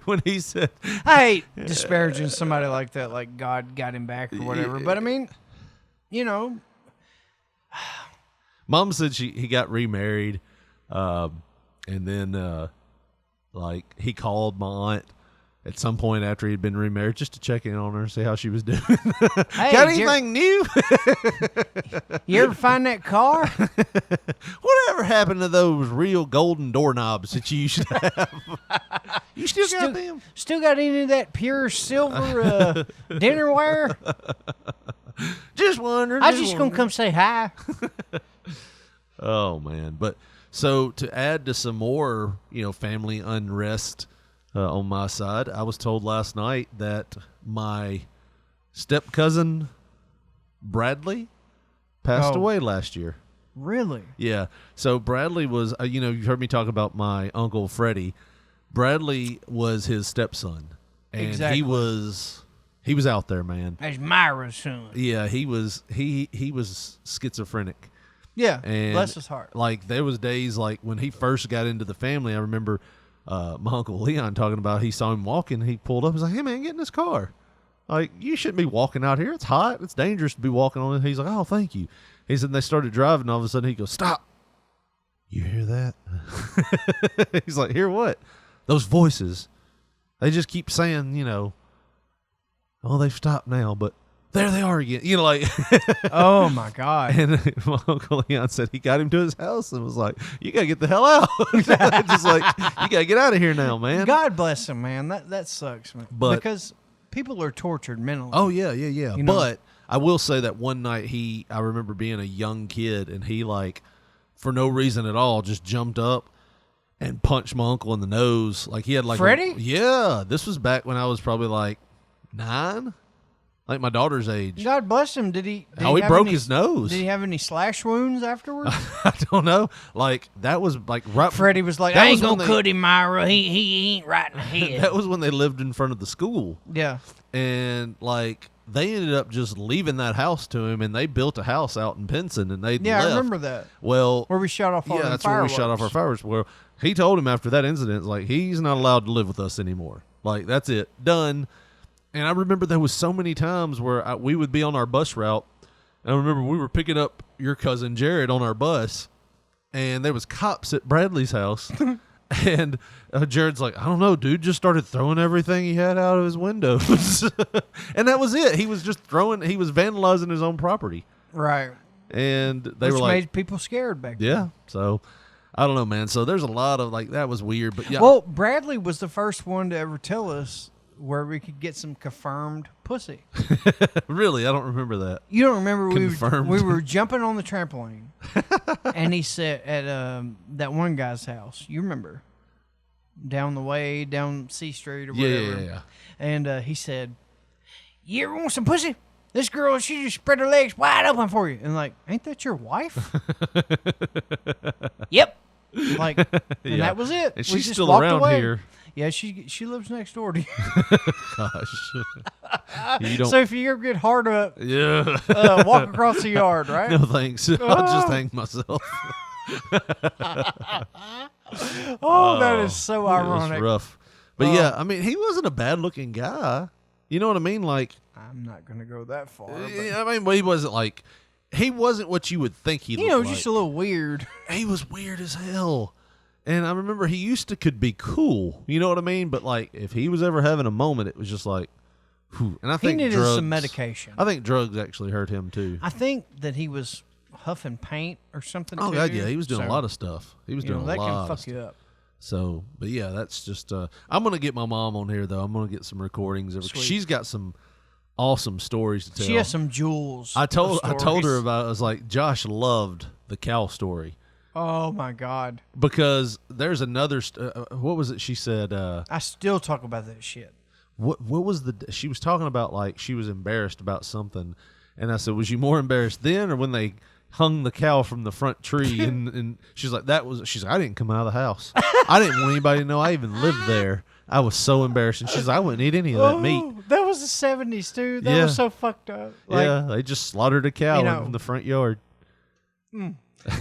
When he said... I hate disparaging somebody like that, like God got him back or whatever. But, I mean, Mom said he got remarried, and then, he called my aunt at some point after he'd been remarried just to check in on her and see how she was doing. Hey, got anything new? You ever find that car? Whatever happened to those real golden doorknobs that you used to have? You still got them? Still got any of that pure silver dinnerware? Just wondering. I was just going to come say hi. Oh, man. But so to add to some more, family unrest on my side, I was told last night that my step cousin Bradley passed away last year. Really? Yeah. So Bradley was, you've heard me talk about my uncle Freddie. Bradley was his stepson, and exactly. he was out there, man. That's Myra's son. Yeah, he was schizophrenic. Yeah, and bless his heart. Like there was days like when he first got into the family, I remember my uncle Leon talking about he saw him walking. He pulled up. He's like, "Hey man, get in this car. Like you shouldn't be walking out here. It's hot. It's dangerous to be walking on it." He's like, "Oh, thank you." He said they started driving. And all of a sudden he goes, "Stop! You hear that?" He's like, "Hear what?" Those voices. They just keep saying, "Oh, they've stopped now, but there they are again." Oh my God. And my Uncle Leon said he got him to his house and was like, "You got to get the hell out." Just like, you got to get out of here now, man. God bless him, man. That sucks, man. Because people are tortured mentally. Oh, yeah. But I will say that one night I remember being a young kid and he for no reason at all, just jumped up and punched my uncle in the nose. Like he had Freddie? Yeah. This was back when I was probably 9. Like my daughter's age. God bless him. Did he broke his nose. Did he have any slash wounds afterwards? I don't know. That was right. Freddie was like, "I ain't gonna cut him, Myra. He ain't right in the head." That was when they lived in front of the school. Yeah. And they ended up just leaving that house to him, and they built a house out in Pinson, and they left. I remember that. Well, where we shot off all the fireworks. Where we shot off our fireworks. Well, he told him after that incident, he's not allowed to live with us anymore. That's it, done. And I remember there was so many times where we would be on our bus route. And I remember we were picking up your cousin Jared on our bus, and there was cops at Bradley's house. And Jared's like, "I don't know, dude, just started throwing everything he had out of his windows." And that was it. He was just he was vandalizing his own property. Right. And they Which were made people scared back then. Yeah. So I don't know, man. So there's a lot of that was weird. But yeah. Well, Bradley was the first one to ever tell us where we could get some confirmed pussy. Really? I don't remember that. You don't remember? Confirmed. We were jumping on the trampoline, and he said at that one guy's house. You remember? Down the way, down C Street or whatever. Yeah. And he said, "You ever want some pussy? This girl, she just spread her legs wide open for you." And ain't that your wife? Yep. And that was it. And we she's just still walked around away. here. Yeah, she lives next door to you. Gosh. You don't... So if you ever get hard up, yeah, walk across the yard, right? No thanks. I'll just hang myself. That is so ironic. It was rough. But yeah, I mean, he wasn't a bad looking guy. You know what I mean? I'm not going to go that far. I mean, but he wasn't he wasn't what you would think he looked like. Just a little weird. He was weird as hell. And I remember he could be cool. You know what I mean? But if he was ever having a moment, it was just whew. And I think he needed drugs, some medication. I think drugs actually hurt him too. I think that he was huffing paint or something. Oh God, yeah, he was doing a lot of stuff. He was doing a lot. That can fuck you up. So, but yeah, that's just. I'm gonna get my mom on here though. I'm gonna get some recordings of her. She's got some awesome stories to tell. She has some jewels. I told her about. I was like, Josh loved the cow story. Oh my God! Because there's another. What was it? She said. I still talk about that shit. what was she was talking about, like she was embarrassed about something, and I said, was you more embarrassed then or when they hung the cow from the front tree? And she's like, she's like, I didn't come out of the house. I didn't want anybody to know I even lived there. I was so embarrassed. And she's like, I wouldn't eat any of that meat. That was the 70s, dude. That was so fucked up. Yeah, they just slaughtered a cow in the front yard.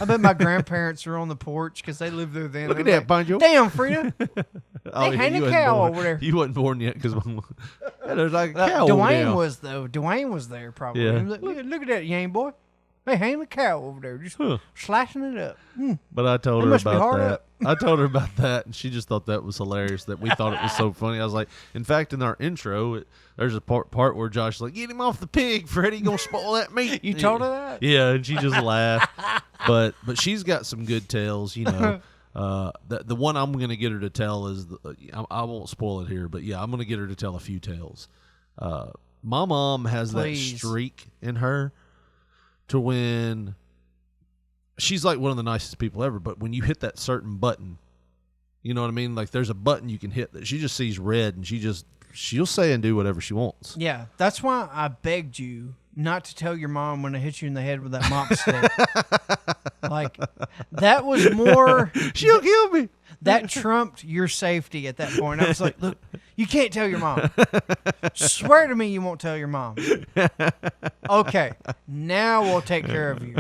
I bet my grandparents were on the porch because they lived there then. Look at that, Pancho. Damn, Frida. They hang a cow over there. You wasn't born yet because there's like a cow over there. Dwayne was, though. Dwayne was there probably. Yeah. Look at that, Yang boy. They hang a cow over there, just slicing it up. But I told her about that. I told her about that, and she just thought that was hilarious, that we thought it was so funny. I was like, in fact, in our intro, there's a part where Josh is like, get him off the pig, Freddie, you going to spoil that meat. You told her that? Yeah, and she just laughed. But she's got some good tales, you know. The one I'm going to get her to tell is, I won't spoil it here, but yeah, I'm going to get her to tell a few tales. My mom has that streak in her to when she's like one of the nicest people ever, but when you hit that certain button, you know what I mean? Like there's a button you can hit that she just sees red and she'll say and do whatever she wants. Yeah, that's why I begged you not to tell your mom when I hit you in the head with that mop stick. Like, that was more... She'll kill me. That trumped your safety at that point. I was like, look, you can't tell your mom. Swear to me you won't tell your mom. Okay, now we'll take care of you.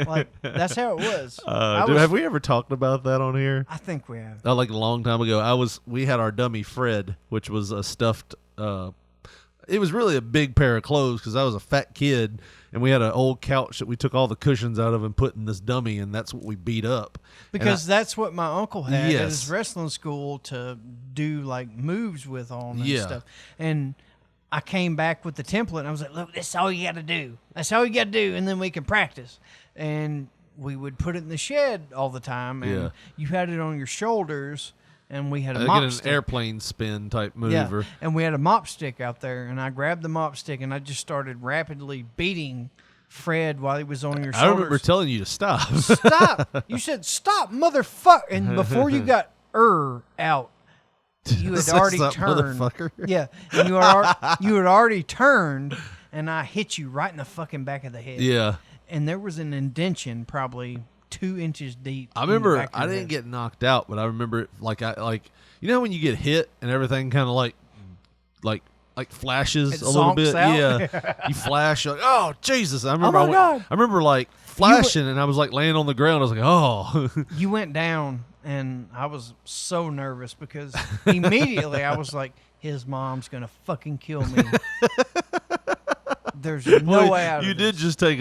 Like, that's how it was. Have we ever talked about that on here? I think we have. Like a long time ago. We had our dummy Fred, which was a stuffed... it was really a big pair of clothes because I was a fat kid, and we had an old couch that we took all the cushions out of and put in this dummy, and that's what we beat up. Because that's what my uncle had at his wrestling school to do like moves with on and stuff. And I came back with the template, and I was like, look, that's all you got to do. That's all you got to do, and then we can practice. And we would put it in the shed all the time, and you had it on your shoulders. And we had a mop stick. An airplane spin type mover. Yeah, and we had a mop stick out there, and I grabbed the mop stick, and I just started rapidly beating Fred while he was on your shoulders. I remember telling you to stop. Stop! You said, stop, motherfucker! And before you got out, you had already turned. Motherfucker. Yeah, and you had already turned, and I hit you right in the fucking back of the head. Yeah. And there was an indention probably 2 inches deep. I remember I didn't get knocked out, but I remember it you know when you get hit and everything kind of like flashes a little bit. Out. Yeah, you flash. You're like, oh Jesus! I remember. God. I remember like flashing, and I was like laying on the ground. I was like, oh. You went down, and I was so nervous because immediately I was like, his mom's gonna fucking kill me. There's no way out of this. You did just take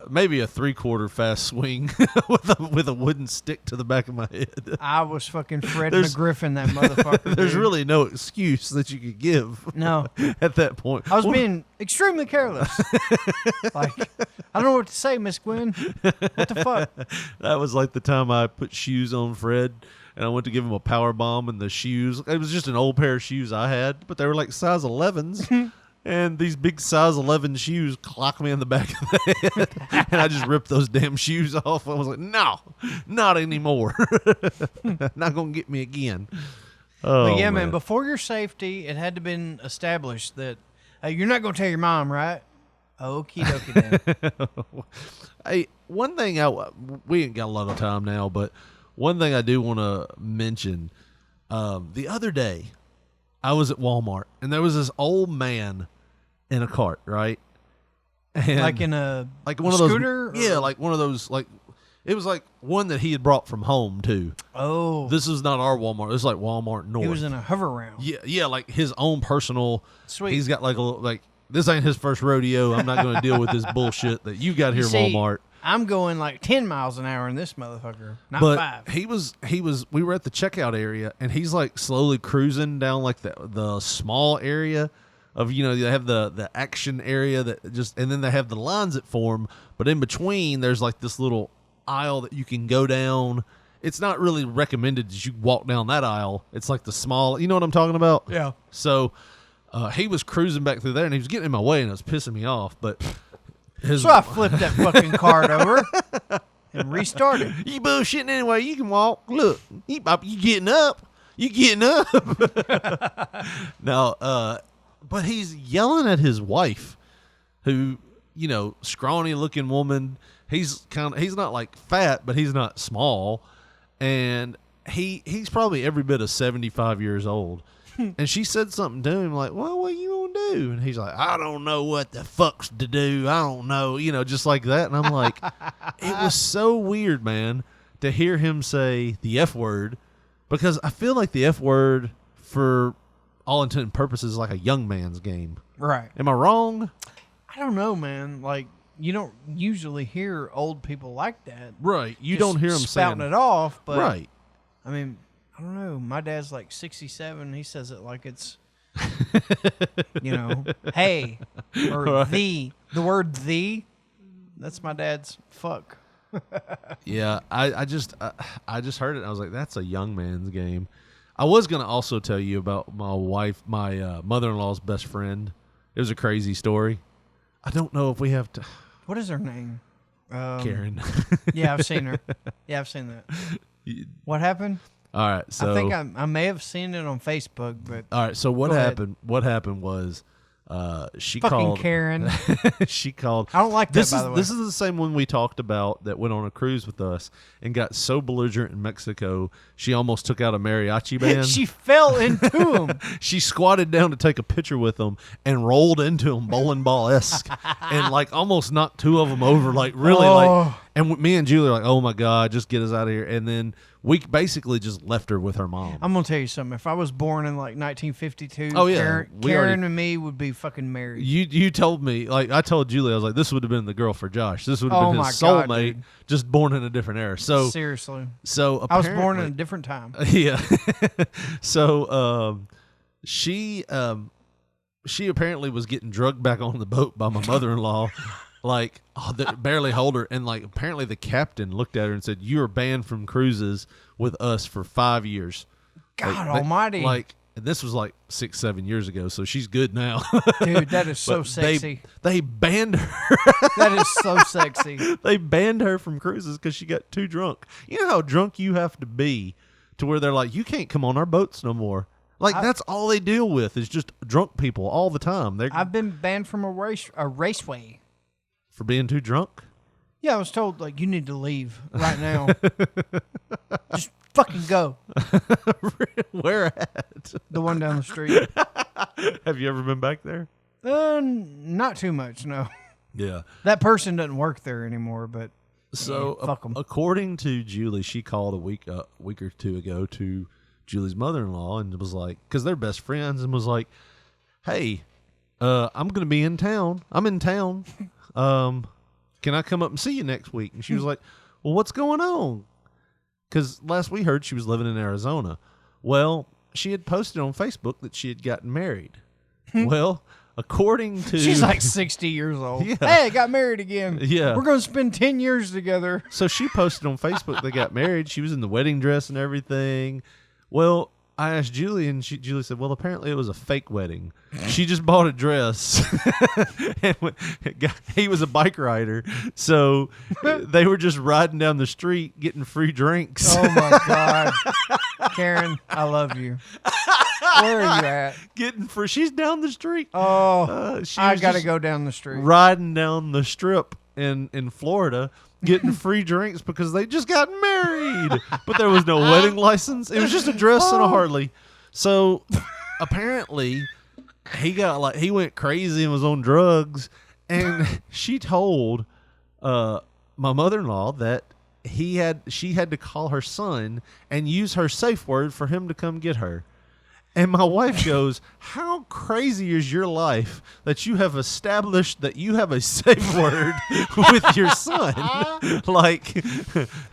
maybe a 3/4 fast swing with a wooden stick to the back of my head. I was fucking Fred McGriffin, that motherfucker. There's really no excuse that you could give. No. At that point. I was being extremely careless. Like, I don't know what to say, Miss Gwen. What the fuck? That was like the time I put shoes on Fred, and I went to give him a power bomb, and the shoes, it was just an old pair of shoes I had, but they were like size 11s. And these big size 11 shoes clocked me in the back of the head. And I just ripped those damn shoes off. I was like, no, not anymore. Not going to get me again. Oh, but yeah, man, before your safety, it had to been established that you're not going to tell your mom, right? Okie dokie then. Hey, one thing, we ain't got a lot of time now, but one thing I do want to mention. The other day, I was at Walmart, and there was this old man in a cart, right? And like in a one scooter? Of those, yeah, like one of those, like it was like one that he had brought from home too. Oh, this is not our Walmart. This is like Walmart North. He was in a hover round. Yeah, like his own personal. Sweet. He's got like a like this ain't his first rodeo. I'm not going to deal with this bullshit that you got here, Walmart. I'm going like 10 miles an hour in this motherfucker, not but 5. He was. We were at the checkout area, and he's like slowly cruising down like the small area of, you know, they have the action area that just, and then they have the lines that form, but in between there's like this little aisle that you can go down. It's not really recommended that you walk down that aisle. It's like the small, you know what I'm talking about? Yeah. So he was cruising back through there, and he was getting in my way, and it was pissing me off, but. So I flipped that fucking cart over and restarted. You bullshitting anyway. You can walk. Look, you getting up. You getting up? No, but he's yelling at his wife, who, you know, scrawny looking woman. He's not like fat, but he's not small, and he's probably every bit of 75 years old. And she said something to him like, well, what you gonna do? And he's like, I don't know what the fuck's to do. I don't know, you know, just like that. And I'm like, it was so weird, man, to hear him say the F word, because I feel like the F word, for all intent and purposes, is like a young man's game. Right. Am I wrong? I don't know, man. Like, you don't usually hear old people like that. Right. You don't hear them spouting saying it off, but right. I mean, I don't know. My dad's like 67. He says it like it's, you know, hey, or Right. the word the. That's my dad's fuck. Yeah, I just heard it. And I was like, that's a young man's game. I was gonna also tell you about my mother-in-law's best friend. It was a crazy story. I don't know if we have to. What is her name? Karen. Yeah, I've seen her. Yeah, I've seen that. What happened? All right, so I think I may have seen it on Facebook, but all right. So what happened? What happened was, she called Karen. She called. I don't like that. By the way, this is the same one we talked about that went on a cruise with us and got so belligerent in Mexico she almost took out a mariachi band. She fell into him. She squatted down to take a picture with them and rolled into him bowling ball-esque and like almost knocked two of them over, like really like. And me and Julie are like, oh my God, just get us out of here. And then we basically just left her with her mom. I'm gonna tell you something. If I was born in like 1952, oh yeah, Karen and me would be fucking married. You told me, like I told Julie, I was like, this would have been the girl for Josh. This would have been his soulmate, just born in a different era. So seriously, so I was born in a different time. Yeah. So she apparently was getting drugged back on the boat by my mother-in-law. Like, barely hold her. And, like, apparently the captain looked at her and said, you are banned from cruises with us for 5 years. God almighty. Like, this was like 6-7 years ago, so she's good now. Dude, that is so sexy. They banned her. That is so sexy. They banned her from cruises because she got too drunk. You know how drunk you have to be to where they're like, you can't come on our boats no more. Like, that's all they deal with is just drunk people all the time. I've been banned from a raceway. For being too drunk? Yeah, I was told, like, you need to leave right now. Just fucking go. Where at? The one down the street. Have you ever been back there? Not too much, no. Yeah. That person doesn't work there anymore, but so fuck them. According to Julie, she called a week or two ago to Julie's mother-in-law and was like, because they're best friends, and was like, hey, I'm going to be in town. I'm in town. Can I come up and see you next week? And she was like, well, what's going on? Because last we heard she was living in Arizona. Well, she had posted on Facebook that she had gotten married. Well, according to... She's like 60 years old. Yeah. Hey, I got married again. Yeah. We're going to spend 10 years together. So she posted on Facebook they got married. She was in the wedding dress and everything. Well, I asked Julie, and Julie said, well, apparently it was a fake wedding. She just bought a dress. And he was a bike rider, so they were just riding down the street getting free drinks. Oh, my God. Karen, I love you. Where are you at? Getting free. She's down the street. Oh, I got to go down the street. Riding down the strip in Florida, getting free drinks because they just got married. But there was no wedding license. It was just a dress and a Harley. So apparently he went crazy and was on drugs. And she told my mother-in-law that she had to call her son and use her safe word for him to come get her. And my wife goes, how crazy is your life that you have established that you have a safe word with your son? Like,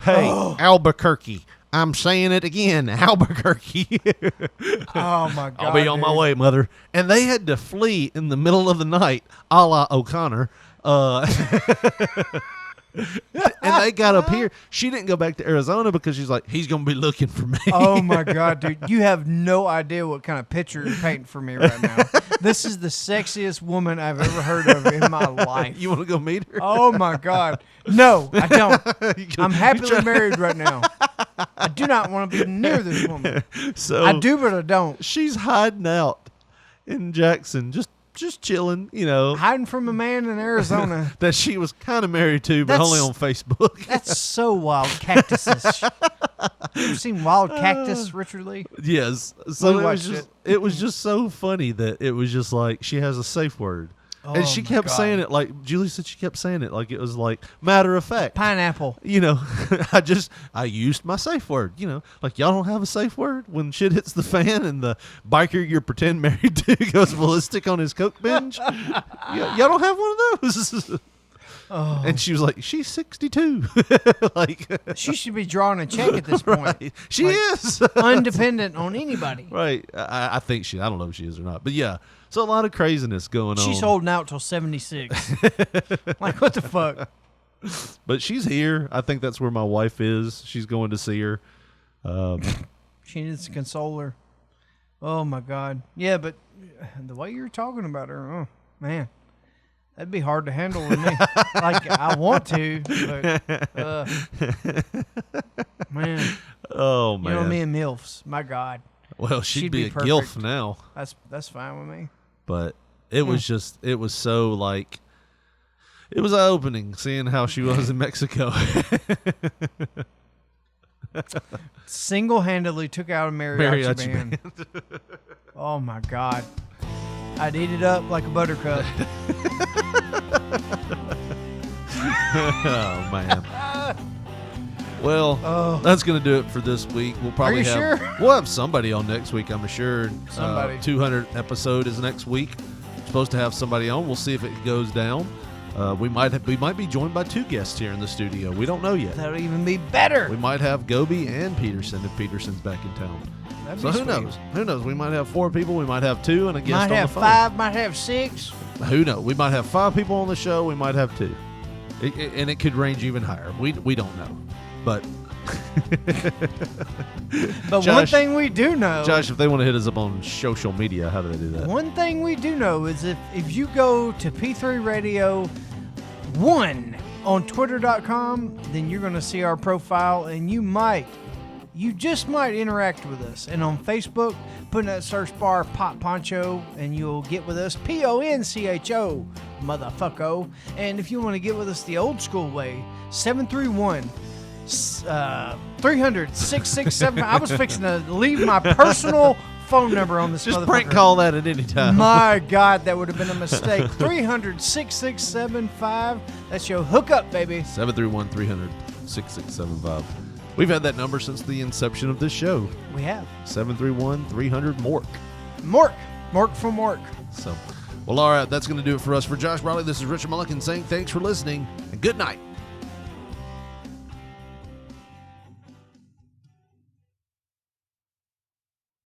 hey, Albuquerque. I'm saying it again, Albuquerque. Oh, my God. I'll be on my way, mother. And they had to flee in the middle of the night, a la O'Connor. And they got up here. She didn't go back to Arizona because she's like, he's going to be looking for me. Oh, my God, dude. You have no idea what kind of picture you're painting for me right now. This is the sexiest woman I've ever heard of in my life. You want to go meet her? Oh, my God. No, I don't. I'm happily married right now. I do not want to be near this woman. So I do, but I don't. She's hiding out in Jackson, just chilling, hiding from a man in Arizona that she was kind of married to, but only on Facebook. That's so wild. Cactuses. You ever seen Wild Cactus, Richard Lee? Yes. So it was just so funny that it was just like she has a safe word. And she kept saying it like Julie said. She kept saying it like it was like matter of fact. Pineapple. I used my safe word. Like y'all don't have a safe word when shit hits the fan and the biker you're pretend married to goes ballistic on his coke binge. Y'all don't have one of those. And she was like, she's 62. Like she should be drawing a check at this point. Right. She is undependent on anybody. Right. I think I don't know if she is or not, but yeah. So a lot of craziness going on. She's holding out till 76. Like, what the fuck? But she's here. I think that's where my wife is. She's going to see her. She needs to console her. Oh, my God. Yeah, but the way you're talking about her, oh, man. That'd be hard to handle with me. Like, I want to, but, man. Oh, man. You know me and MILFs. My God. Well, she'd be a gilf now. That's fine with me. But it was it was so like, it was eye-opening seeing how she was in Mexico. Single-handedly took out a mariachi band. Oh, my God. I'd eat it up like a buttercup. Oh, man. Well, that's going to do it for this week. We'll probably we'll have somebody on next week, I'm sure. Somebody. 200 episode is next week. Supposed to have somebody on. We'll see if it goes down. We might be joined by 2 guests here in the studio. We don't know yet. That'll even be better. We might have Gobi and Peterson if Peterson's back in town. So who knows? Who knows? We might have 4 people. We might have 2 and a guest on the phone. Might have 5. Might have 6. Who knows? We might have 5 people on the show. We might have 2. And it could range even higher. We don't know. But Josh, one thing we do know, Josh, if they want to hit us up on social media, how do they do that? One thing we do know is if you go to P3 Radio 1 on Twitter.com, then you're going to see our profile, and you just might interact with us. And on Facebook, put in that search bar Pop Poncho, and you'll get with us, Poncho, motherfucko. And if you want to get with us the old school way, 731 300 667. I was fixing to leave my personal phone number on this. Just prank call that at any time. My God, that would have been a mistake. 300 6675. That's your hookup, baby. 731 300 6675. We've had that number since the inception of this show. We have. 731 300 Mork. Mork from Mork. So, well, all right, that's going to do it for us. For Josh Briley, this is Richard Mulliken saying thanks for listening and good night.